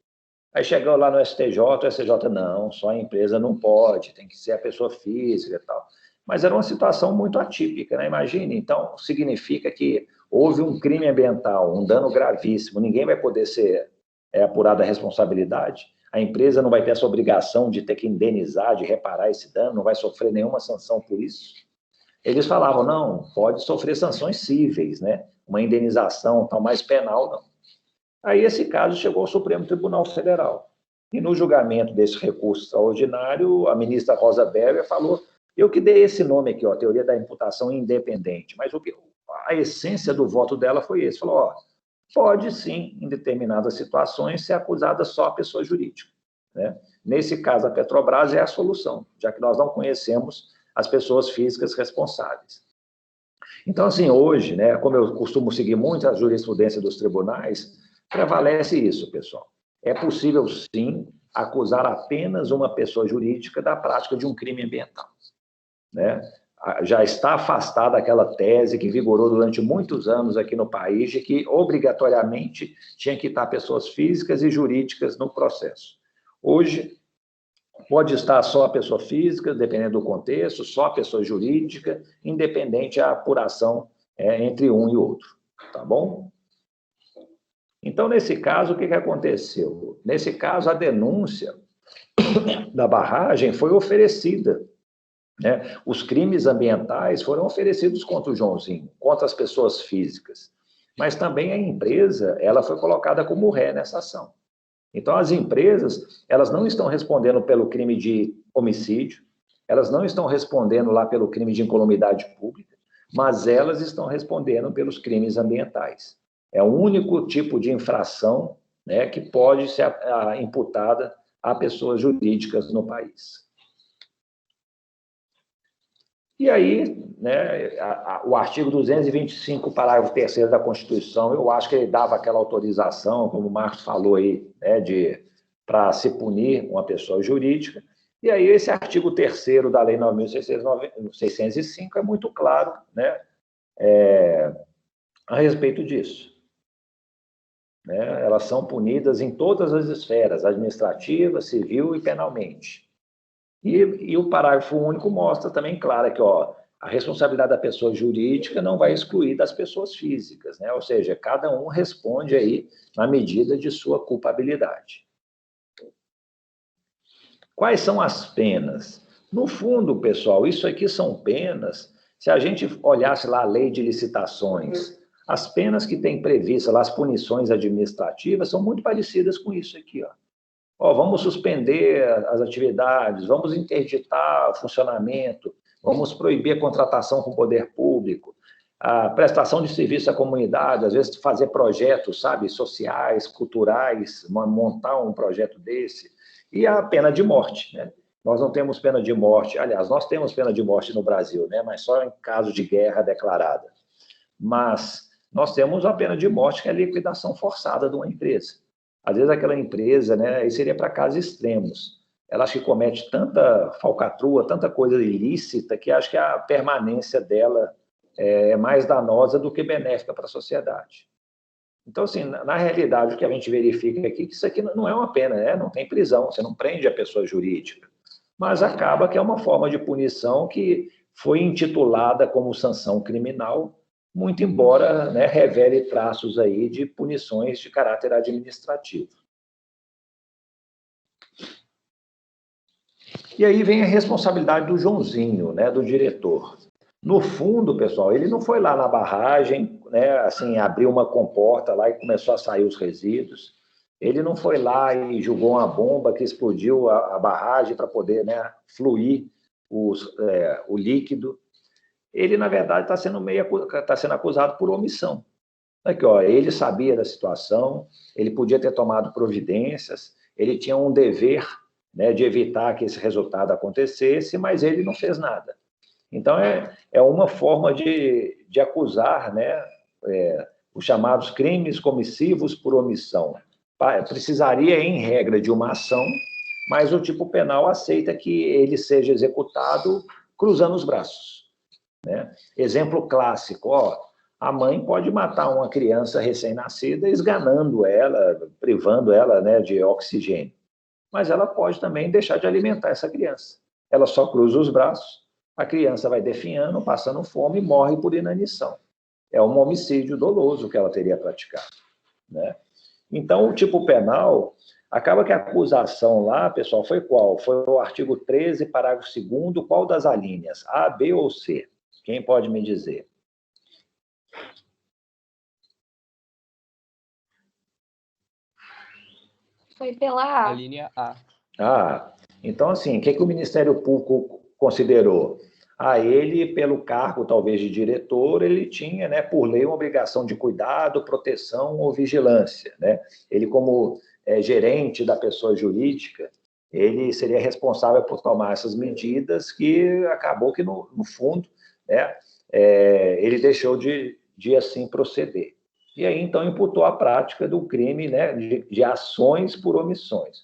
Aí chegou lá no STJ, o STJ, não, só a empresa não pode, tem que ser a pessoa física e tal. Mas era uma situação muito atípica, né? Imagine, então, significa que houve um crime ambiental, um dano gravíssimo, ninguém vai poder ser apurado a responsabilidade, a empresa não vai ter essa obrigação de ter que indenizar, de reparar esse dano, não vai sofrer nenhuma sanção por isso. Eles falavam, não, pode sofrer sanções cíveis, né? Uma indenização tal, mais penal, não. Aí esse caso chegou ao Supremo Tribunal Federal. E no julgamento desse recurso extraordinário, a ministra Rosa Weber falou, eu que dei esse nome aqui, ó, teoria da imputação independente, mas a essência do voto dela foi esse, falou, ó, pode sim, em determinadas situações, ser acusada só a pessoa jurídica, né? Nesse caso, a Petrobras é a solução, já que nós não conhecemos as pessoas físicas responsáveis. Então, assim, hoje, né, como eu costumo seguir muito a jurisprudência dos tribunais, prevalece isso, pessoal. É possível, sim, acusar apenas uma pessoa jurídica da prática de um crime ambiental, né? Já está afastada aquela tese que vigorou durante muitos anos aqui no país, de que obrigatoriamente tinha que estar pessoas físicas e jurídicas no processo. Hoje, pode estar só a pessoa física, dependendo do contexto, só a pessoa jurídica, independente a apuração entre um e outro, tá bom? Então, nesse caso, o que aconteceu? Nesse caso, a denúncia da barragem foi oferecida, né? Os crimes ambientais foram oferecidos contra o Joãozinho, contra as pessoas físicas, mas também a empresa, ela foi colocada como ré nessa ação. Então, as empresas, elas não estão respondendo pelo crime de homicídio, elas não estão respondendo lá pelo crime de incolumidade pública, mas elas estão respondendo pelos crimes ambientais. É o único tipo de infração, né, que pode ser imputada a pessoas jurídicas no país. E aí, né, o artigo 225, parágrafo 3º da Constituição, eu acho que ele dava aquela autorização, como o Marcos falou aí, né, para se punir uma pessoa jurídica. E aí esse artigo 3º da Lei 9.605 é muito claro, né, a respeito disso. Né? Elas são punidas em todas as esferas, administrativa, civil e penalmente. E o parágrafo único mostra também, claro, que ó, a responsabilidade da pessoa jurídica não vai excluir das pessoas físicas, né? Ou seja, cada um responde aí na medida de sua culpabilidade. Quais são as penas? No fundo, pessoal, isso aqui são penas, se a gente olhasse lá a lei de licitações, as penas que tem prevista lá, as punições administrativas, são muito parecidas com isso aqui, ó. Ó, vamos suspender as atividades, vamos interditar o funcionamento, vamos proibir a contratação com o poder público, a prestação de serviço à comunidade, às vezes fazer projetos, sabe, sociais, culturais, montar um projeto desse, e a pena de morte, né? Nós não temos pena de morte, aliás, nós temos pena de morte no Brasil, né? Mas só em caso de guerra declarada. Mas nós temos a pena de morte, que é a liquidação forçada de uma empresa. Às vezes aquela empresa, né, aí seria para casos extremos, ela acha que comete tanta falcatrua, tanta coisa ilícita, que acho que a permanência dela é mais danosa do que benéfica para a sociedade. Então, assim, na realidade, o que a gente verifica aqui é que isso aqui não é uma pena, né? Não tem prisão, você não prende a pessoa jurídica. Mas acaba que é uma forma de punição que foi intitulada como sanção criminal, muito embora, né, revele traços aí de punições de caráter administrativo. E aí vem a responsabilidade do Joãozinho, né, do diretor. No fundo, pessoal, ele não foi lá na barragem, né, assim, abriu uma comporta lá e começou a sair os resíduos. Ele não foi lá e jogou uma bomba que explodiu a barragem para poder, né, fluir o líquido. Ele, na verdade, está sendo acusado por omissão. Aqui, ó, ele sabia da situação, ele podia ter tomado providências, ele tinha um dever, né, de evitar que esse resultado acontecesse, mas ele não fez nada. Então, é uma forma de acusar, né, os chamados crimes comissivos por omissão. Precisaria, em regra, de uma ação, mas o tipo penal aceita que ele seja executado cruzando os braços, né? Exemplo clássico, ó, a mãe pode matar uma criança recém-nascida esganando ela, privando ela, né, de oxigênio, mas ela pode também deixar de alimentar essa criança. Ela só cruza os braços, a criança vai definhando, passando fome e morre por inanição. É um homicídio doloso que ela teria praticado, né? Então, o tipo penal, acaba que a acusação lá, pessoal, foi qual? Foi o artigo 13, parágrafo 2º, qual das alíneas? A, B ou C? Quem pode me dizer? Foi pela A A. linha A. Ah, então, assim, o que o Ministério Público considerou? Ele, pelo cargo, talvez, de diretor, ele tinha, né, por lei, uma obrigação de cuidado, proteção ou vigilância, né? Ele, como gerente da pessoa jurídica, ele seria responsável por tomar essas medidas que acabou que, no fundo, né, ele deixou de assim proceder. E aí, então, imputou a prática do crime, né, de ações por omissões.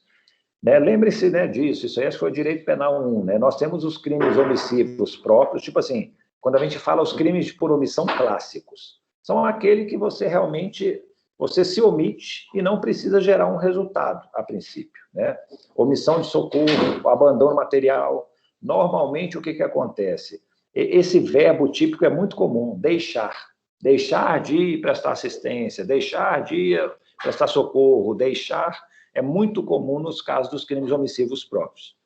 Né? Lembre-se, né, disso, isso aí acho que foi direito penal 1, né? Nós temos os crimes omissivos próprios, tipo assim, quando a gente fala os crimes por omissão clássicos, são aquele que você realmente, você se omite e não precisa gerar um resultado, a princípio, né? Omissão de socorro, abandono material. Normalmente, o que acontece? Esse verbo típico é muito comum, deixar. Deixar de prestar assistência, deixar de prestar socorro, deixar é muito comum nos casos dos crimes omissivos próprios.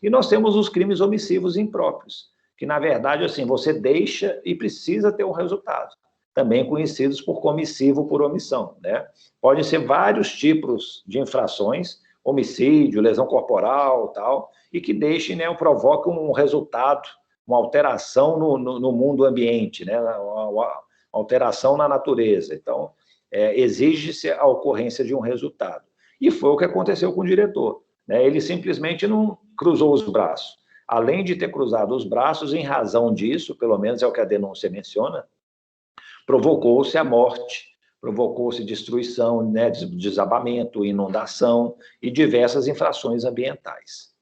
E nós temos os crimes omissivos impróprios, que, na verdade, assim, você deixa e precisa ter um resultado, também conhecidos por comissivo por omissão, né? Podem ser vários tipos de infrações, homicídio, lesão corporal, tal, e que deixem, né, provocam um resultado, uma alteração no mundo ambiente, né? Uma alteração na natureza. Então, exige-se a ocorrência de um resultado. E foi o que aconteceu com o diretor, né? Ele simplesmente não cruzou os braços. Além de ter cruzado os braços, em razão disso, pelo menos é o que a denúncia menciona, provocou-se a morte, provocou-se destruição, né, desabamento, inundação e diversas infrações ambientais.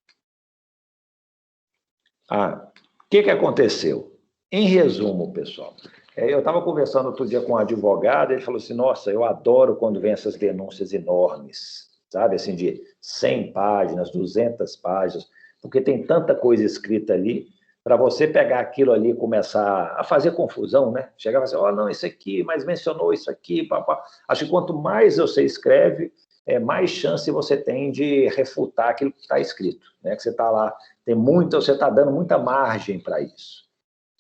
O que aconteceu? Em resumo, pessoal, eu estava conversando outro dia com um advogado, ele falou assim, nossa, eu adoro quando vem essas denúncias enormes, sabe, assim, de 100 páginas, 200 páginas, porque tem tanta coisa escrita ali, para você pegar aquilo ali e começar a fazer confusão, né? Chegava assim, não, isso aqui, mas mencionou isso aqui, papá. Acho que quanto mais você escreve, mais chance você tem de refutar aquilo que está escrito, né? Que você está lá, você está dando muita margem para isso.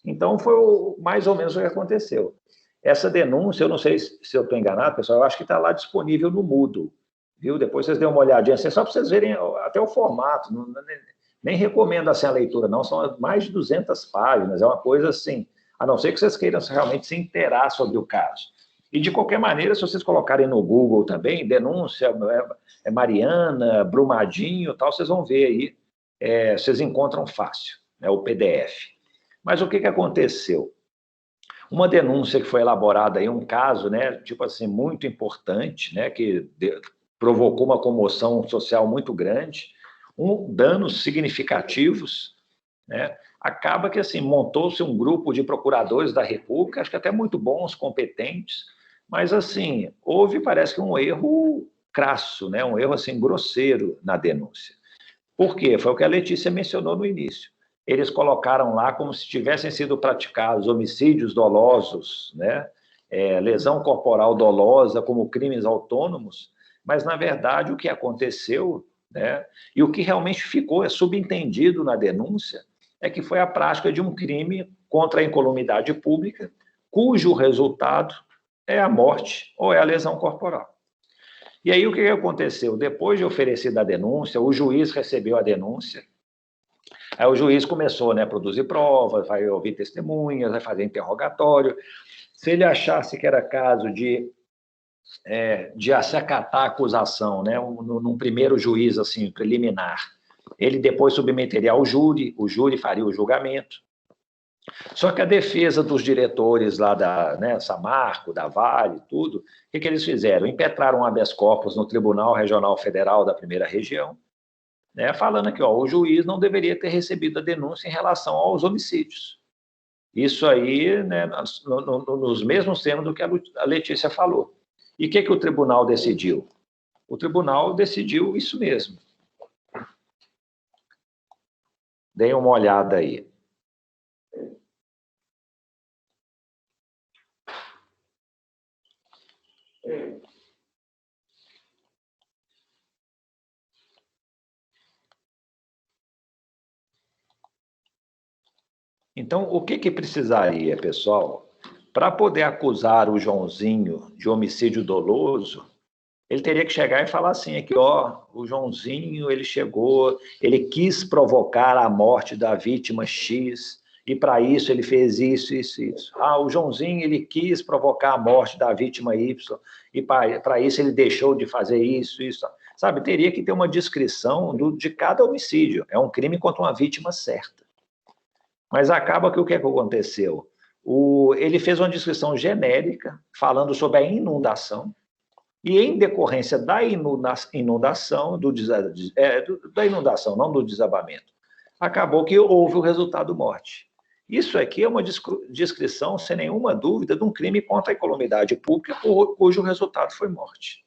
Então, foi mais ou menos o que aconteceu. Essa denúncia, eu não sei se eu estou enganado, pessoal, eu acho que está lá disponível no Moodle, viu? Depois vocês dêem uma olhadinha, assim, só para vocês verem até o formato, nem recomendo assim a leitura, não, são mais de 200 páginas, é uma coisa assim, a não ser que vocês queiram realmente se inteirar sobre o caso. E, de qualquer maneira, se vocês colocarem no Google também, denúncia Mariana, Brumadinho, tal, vocês vão ver aí, vocês encontram fácil, né, o PDF. Mas o que aconteceu? Uma denúncia que foi elaborada aí, um caso, né, tipo assim, muito importante, né, que provocou uma comoção social muito grande, danos significativos, né? Acaba que assim montou-se um grupo de procuradores da República, acho que até muito bons, competentes, Mas, assim, houve, parece que um erro crasso, né? Um erro, assim, grosseiro na denúncia. Por quê? Foi o que a Letícia mencionou no início. Eles colocaram lá como se tivessem sido praticados homicídios dolosos, né? Lesão corporal dolosa como crimes autônomos, mas, na verdade, o que aconteceu, né? E o que realmente ficou subentendido na denúncia é que foi a prática de um crime contra a incolumidade pública, cujo resultado é a morte ou é a lesão corporal. E aí o que aconteceu? Depois de oferecida a denúncia, o juiz recebeu a denúncia, aí o juiz começou, né, a produzir provas, vai ouvir testemunhas, vai fazer interrogatório. Se ele achasse que era caso de se acatar a acusação, né, num primeiro juiz assim, preliminar, ele depois submeteria ao júri, o júri faria o julgamento. Só que a defesa dos diretores lá da, né, Samarco, da Vale, tudo, o que eles fizeram? Impetraram um habeas corpus no Tribunal Regional Federal da Primeira Região, né, falando que o juiz não deveria ter recebido a denúncia em relação aos homicídios. Isso aí, né, nos mesmos termos do que a Letícia falou. E o que o tribunal decidiu? O tribunal decidiu isso mesmo. Deem uma olhada aí. Então, o que precisaria, pessoal? Para poder acusar o Joãozinho de homicídio doloso, ele teria que chegar e falar assim, aqui, ó, o Joãozinho, ele chegou, ele quis provocar a morte da vítima X, e para isso ele fez isso, isso, isso. Ah, o Joãozinho, ele quis provocar a morte da vítima Y, e para isso ele deixou de fazer isso, isso. Sabe, teria que ter uma descrição de cada homicídio. É um crime contra uma vítima certa. Mas acaba que o que aconteceu? Ele fez uma descrição genérica, falando sobre a inundação, e em decorrência da inundação, da inundação, não do desabamento, acabou que houve o resultado morte. Isso aqui é uma descrição, sem nenhuma dúvida, de um crime contra a incolumidade pública, cujo resultado foi morte.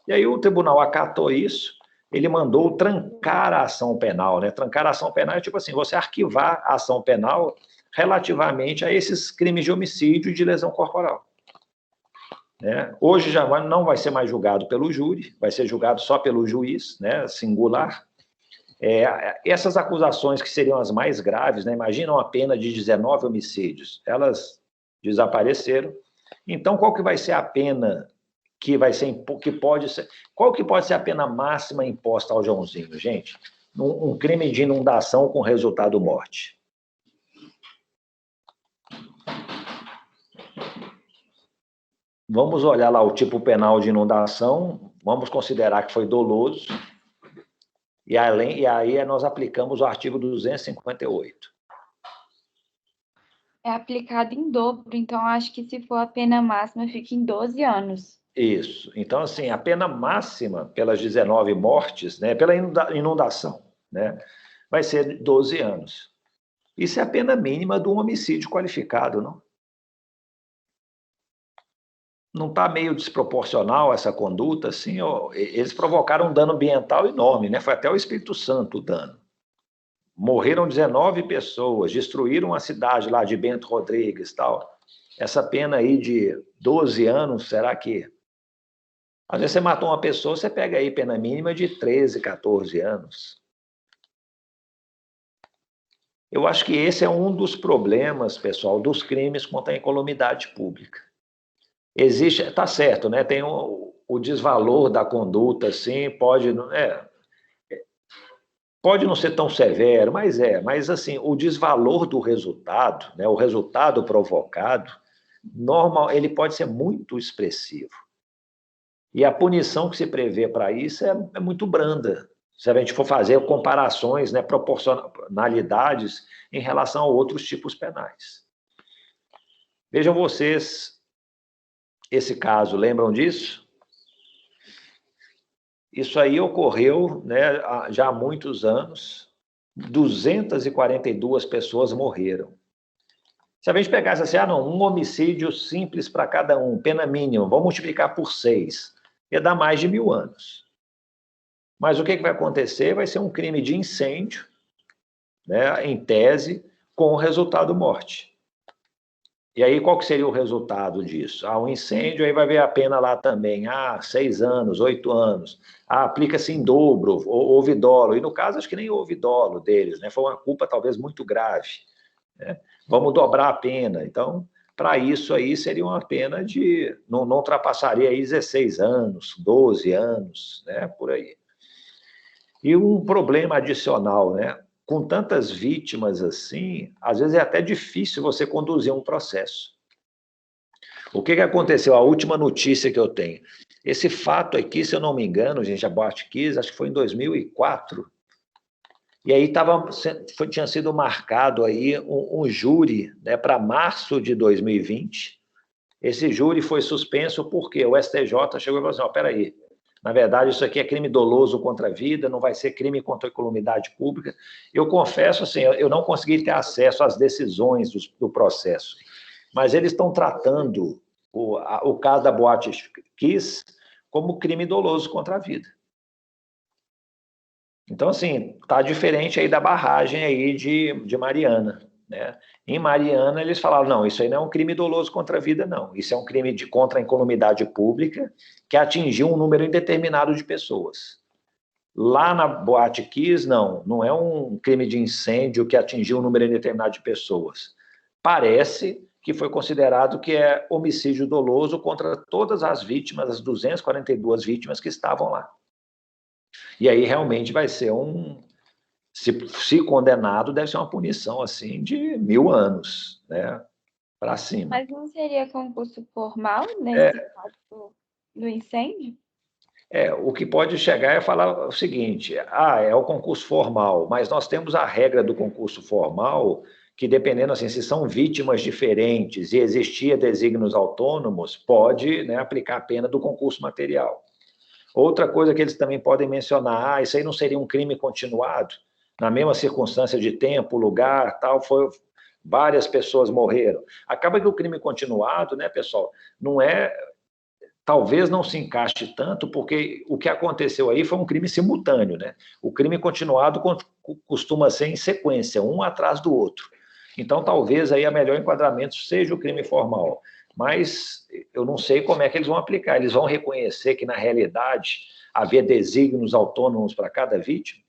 E aí o tribunal acatou isso, ele mandou trancar a ação penal, né? Trancar a ação penal é tipo assim, você arquivar a ação penal relativamente a esses crimes de homicídio e de lesão corporal. Né? Hoje já não vai ser mais julgado pelo júri, vai ser julgado só pelo juiz, né? Singular. Essas acusações que seriam as mais graves, né? Imagina uma pena de 19 homicídios, elas desapareceram. Então, qual que vai ser a pena qual que pode ser a pena máxima imposta ao Joãozinho, gente? Um crime de inundação com resultado morte. Vamos olhar lá o tipo penal de inundação, vamos considerar que foi doloso, e aí nós aplicamos o artigo 258. É aplicado em dobro, então acho que se for a pena máxima fica em 12 anos. Isso. Então, assim, a pena máxima pelas 19 mortes, né, pela inundação, né, vai ser 12 anos. Isso é a pena mínima de um homicídio qualificado, não? Não está meio desproporcional essa conduta, assim? Eles provocaram um dano ambiental enorme, né? Foi até o Espírito Santo o dano. Morreram 19 pessoas, destruíram a cidade lá de Bento Rodrigues, tal. Essa pena aí de 12 anos, será que... Às vezes você matou uma pessoa, você pega aí pena mínima de 13, 14 anos. Eu acho que esse é um dos problemas, pessoal, dos crimes contra a incolumidade pública. Existe, tá certo, né? Tem o desvalor da conduta, assim, pode não ser tão severo, mas assim, o desvalor do resultado, né? O resultado provocado, ele pode ser muito expressivo. E a punição que se prevê para isso é muito branda. Se a gente for fazer comparações, né, proporcionalidades em relação a outros tipos penais. Vejam vocês esse caso, lembram disso? Isso aí ocorreu, né, já há muitos anos, 242 pessoas morreram. Se a gente pegasse assim, não, um homicídio simples para cada um, pena mínima, vamos multiplicar por 6, ia dar mais de 1000 anos. Mas o que vai acontecer? Vai ser um crime de incêndio, né, em tese, com o resultado morte. E aí, qual que seria o resultado disso? Um incêndio, aí vai ver a pena lá também, 6 anos, 8 anos. Aplica-se em dobro, houve dolo. E no caso, acho que nem houve dolo deles, né? Foi uma culpa talvez muito grave, né? Vamos dobrar a pena. Então, para isso aí, seria uma pena de... Não ultrapassaria aí 16 anos, 12 anos, né? Por aí. E um problema adicional, né? Com tantas vítimas assim, às vezes é até difícil você conduzir um processo. O que aconteceu? A última notícia que eu tenho. Esse fato aqui, se eu não me engano, gente, a Boate Kiss, acho que foi em 2004. E aí tinha sido marcado aí um júri, né, para março de 2020. Esse júri foi suspenso porque o STJ chegou e falou assim, peraí, na verdade, isso aqui é crime doloso contra a vida, não vai ser crime contra a incolumidade pública. Eu confesso, assim, eu não consegui ter acesso às decisões do processo, mas eles estão tratando o caso da Boate Kiss como crime doloso contra a vida. Então, assim, está diferente aí da barragem aí de Mariana, né? Em Mariana, eles falaram, não, isso aí não é um crime doloso contra a vida, não. Isso é um crime contra a incolumidade pública que atingiu um número indeterminado de pessoas. Lá na Boate Kiss, não é um crime de incêndio que atingiu um número indeterminado de pessoas. Parece que foi considerado que é homicídio doloso contra todas as vítimas, as 242 vítimas que estavam lá. E aí realmente vai ser se condenado, deve ser uma punição assim de 1000 anos, né, para cima. Mas não seria concurso formal nesse caso do incêndio? O que pode chegar é falar o seguinte, é o concurso formal, mas nós temos a regra do concurso formal que, dependendo assim, se são vítimas diferentes e existia desígnios autônomos, pode, né, aplicar a pena do concurso material. Outra coisa que eles também podem mencionar, isso aí não seria um crime continuado? Na mesma circunstância de tempo, lugar, tal, várias pessoas morreram. Acaba que o crime continuado, né, pessoal, talvez não se encaixe tanto, porque o que aconteceu aí foi um crime simultâneo, né? O crime continuado costuma ser em sequência, um atrás do outro. Então, talvez aí o melhor enquadramento seja o crime formal. Mas eu não sei como é que eles vão aplicar. Eles vão reconhecer que, na realidade, havia desígnios autônomos para cada vítima?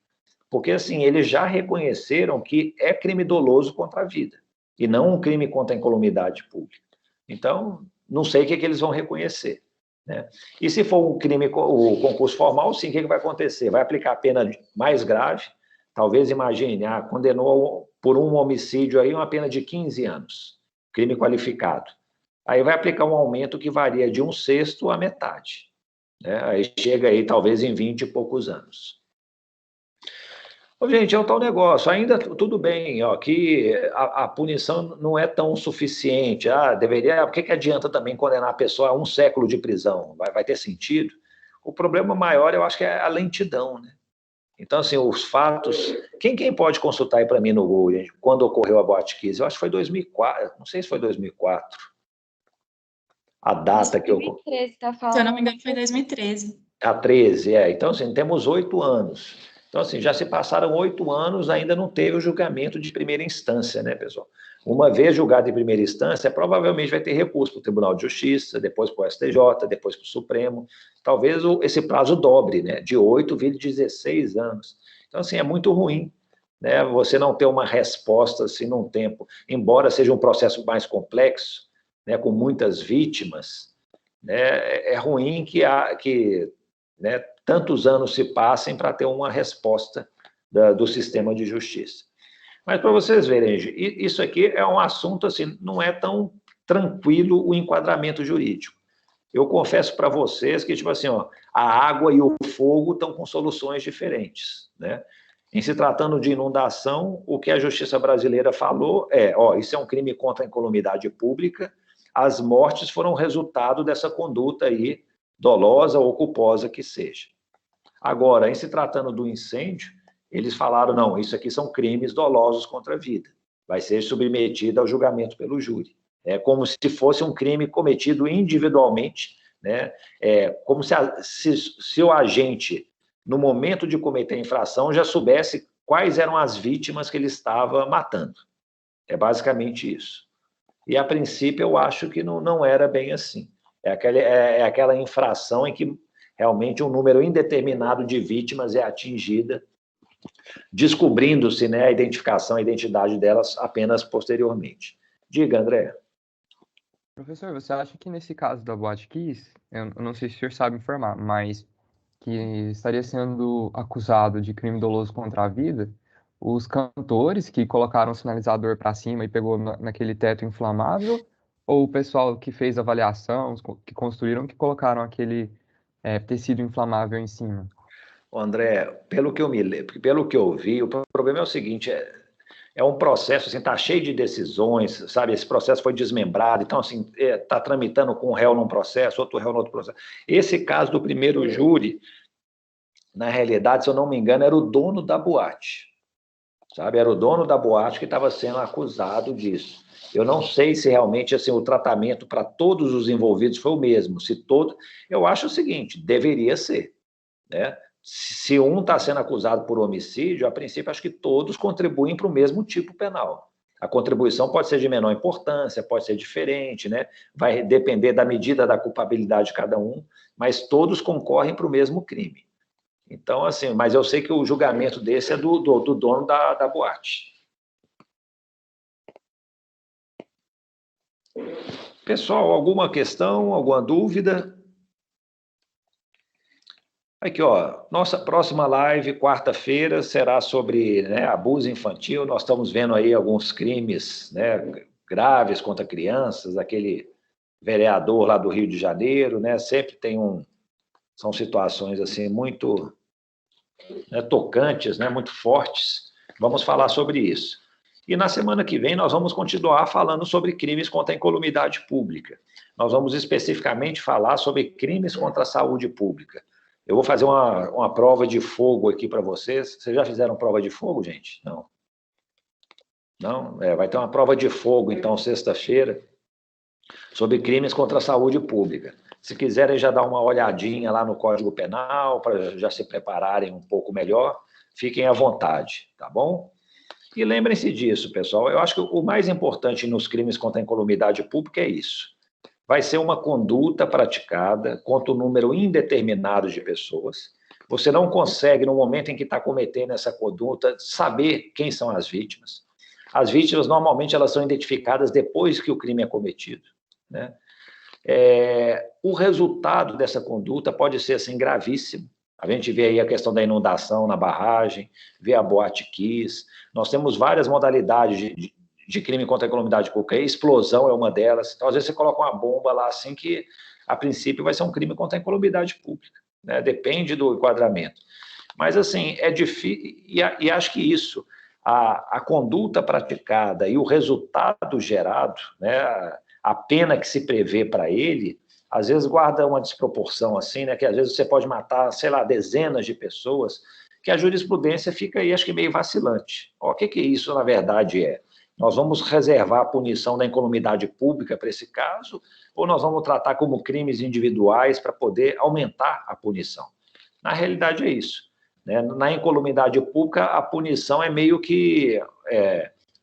Porque, assim, eles já reconheceram que é crime doloso contra a vida, e não um crime contra a incolumidade pública. Então, não sei o que eles vão reconhecer, né? E se for um crime, o concurso formal, sim, o que vai acontecer? Vai aplicar a pena mais grave, talvez, imagine, condenou por um homicídio aí uma pena de 15 anos, crime qualificado. Aí vai aplicar um aumento que varia de 1/6 à metade, né? Aí chega aí talvez em 20 e poucos anos. Gente, é o tal negócio, ainda tudo bem, que a punição não é tão suficiente, por que adianta também condenar a pessoa a 1 século de prisão? Vai ter sentido? O problema maior, eu acho que é a lentidão, né? Então, assim, os fatos... Quem pode consultar aí para mim no Google, gente, quando ocorreu a Boate Kiss? Eu acho que foi 2004, não sei se foi 2004. A data que eu... 2013, tá falando. Se eu não me engano, foi 2013. A 13, Então, assim, temos 8 anos. Então, assim, já se passaram 8 anos, ainda não teve o julgamento de primeira instância, né, pessoal? Uma vez julgado em primeira instância, provavelmente vai ter recurso para o Tribunal de Justiça, depois para o STJ, depois para o Supremo. Talvez esse prazo dobre, né, de 8 vira 16 anos. Então, assim, é muito ruim, né, você não ter uma resposta assim num tempo. Embora seja um processo mais complexo, né, com muitas vítimas, né, é ruim que né, tantos anos se passem para ter uma resposta do sistema de justiça. Mas para vocês verem, isso aqui é um assunto assim, não é tão tranquilo o enquadramento jurídico. Eu confesso para vocês que, tipo assim, a água e o fogo estão com soluções diferentes, né? Em se tratando de inundação, o que a justiça brasileira falou isso é um crime contra a incolumidade pública, as mortes foram resultado dessa conduta aí, dolosa ou culposa que seja. Agora, em se tratando do incêndio, eles falaram, não, isso aqui são crimes dolosos contra a vida. vai ser submetida ao julgamento pelo júri. É como se fosse um crime cometido individualmente, né? Como se o agente, no momento de cometer a infração, já soubesse quais eram as vítimas que ele estava matando. É basicamente isso. E, a princípio, eu acho que não era bem assim. É aquela infração em que realmente um número indeterminado de vítimas é atingida, descobrindo-se, né, a identificação, a identidade delas apenas posteriormente. Diga, André. Professor, você acha que nesse caso da Boate Kiss, eu não sei se o senhor sabe informar, mas que estaria sendo acusado de crime doloso contra a vida, os cantores que colocaram o sinalizador para cima e pegou naquele teto inflamável, ou o pessoal que fez a avaliação, que construíram, que colocaram aquele tecido inflamável em cima? André, pelo que eu vi, o problema é o seguinte, é um processo, assim, está cheio de decisões, sabe? Esse processo foi desmembrado, então, assim, está tramitando com um réu num processo, outro réu no outro processo. Esse caso do primeiro júri, na realidade, se eu não me engano, era o dono da boate, sabe? Era o dono da boate que estava sendo acusado disso. Eu não sei se realmente, assim, o tratamento para todos os envolvidos foi o mesmo. Eu acho o seguinte, deveria ser, né? Se um está sendo acusado por homicídio, a princípio, acho que todos contribuem para o mesmo tipo penal. A contribuição pode ser de menor importância, pode ser diferente, né? Vai depender da medida da culpabilidade de cada um, mas todos concorrem para o mesmo crime. Então, assim, mas eu sei que o julgamento desse é do dono da boate. Pessoal, alguma questão, alguma dúvida? Aqui, ó, nossa próxima live, quarta-feira, será sobre, né, abuso infantil. Nós estamos vendo aí alguns crimes, né, graves contra crianças, aquele vereador lá do Rio de Janeiro, né, sempre tem são situações assim muito, né, tocantes, né, muito fortes. Vamos falar sobre isso. E na semana que vem nós vamos continuar falando sobre crimes contra a incolumidade pública. Nós vamos especificamente falar sobre crimes contra a saúde pública. Eu vou fazer uma prova de fogo aqui para vocês. Vocês já fizeram prova de fogo, gente? Não. Não? Vai ter uma prova de fogo, então, sexta-feira, sobre crimes contra a saúde pública. Se quiserem já dar uma olhadinha lá no Código Penal, para já se prepararem um pouco melhor, fiquem à vontade, tá bom? E lembrem-se disso, pessoal. Eu acho que o mais importante nos crimes contra a incolumidade pública é isso. Vai ser uma conduta praticada contra um número indeterminado de pessoas. Você não consegue, no momento em que está cometendo essa conduta, saber quem são as vítimas. As vítimas, normalmente, elas são identificadas depois que o crime é cometido, né? O resultado dessa conduta pode ser, assim, gravíssimo. A gente vê aí a questão da inundação na barragem, vê a Boate Kiss. Nós temos várias modalidades de crime contra a incolumidade pública. A explosão é uma delas. Então, às vezes, você coloca uma bomba lá, assim, que, a princípio, vai ser um crime contra a incolumidade pública, né? Depende do enquadramento. Mas, assim, é difícil, e acho que isso, a conduta praticada e o resultado gerado, né, a pena que se prevê para ele, às vezes guarda uma desproporção, assim, né, que às vezes você pode matar, sei lá, dezenas de pessoas, que a jurisprudência fica aí, acho que meio vacilante. O que isso, na verdade, é? Nós vamos reservar a punição da incolumidade pública para esse caso, ou nós vamos tratar como crimes individuais para poder aumentar a punição? Na realidade é isso, né? Na incolumidade pública, a punição é meio que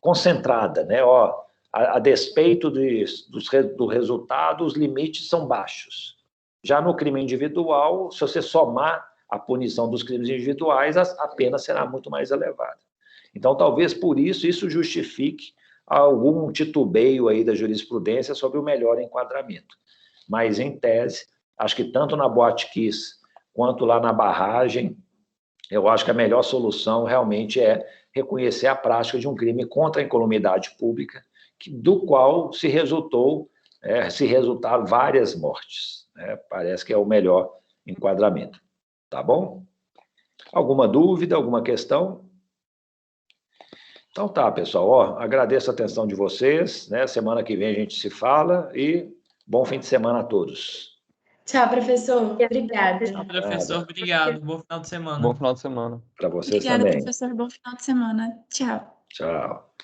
concentrada, né? A despeito do resultado, os limites são baixos. Já no crime individual, se você somar a punição dos crimes individuais, a pena será muito mais elevada. Então, talvez por isso justifique algum titubeio aí da jurisprudência sobre o melhor enquadramento. Mas, em tese, acho que tanto na Boate Kiss quanto lá na barragem, eu acho que a melhor solução realmente é reconhecer a prática de um crime contra a incolumidade pública, do qual se resultaram várias mortes, né? Parece que é o melhor enquadramento. Tá bom? Alguma dúvida, alguma questão? Então tá, pessoal. Agradeço a atenção de vocês, né? Semana que vem a gente se fala e bom fim de semana a todos. Tchau, professor. Obrigada. Tchau, professor. Obrigado. Bom final de semana. Bom final de semana. Para vocês Obrigada, também. professor. Bom final de semana. Tchau. Tchau.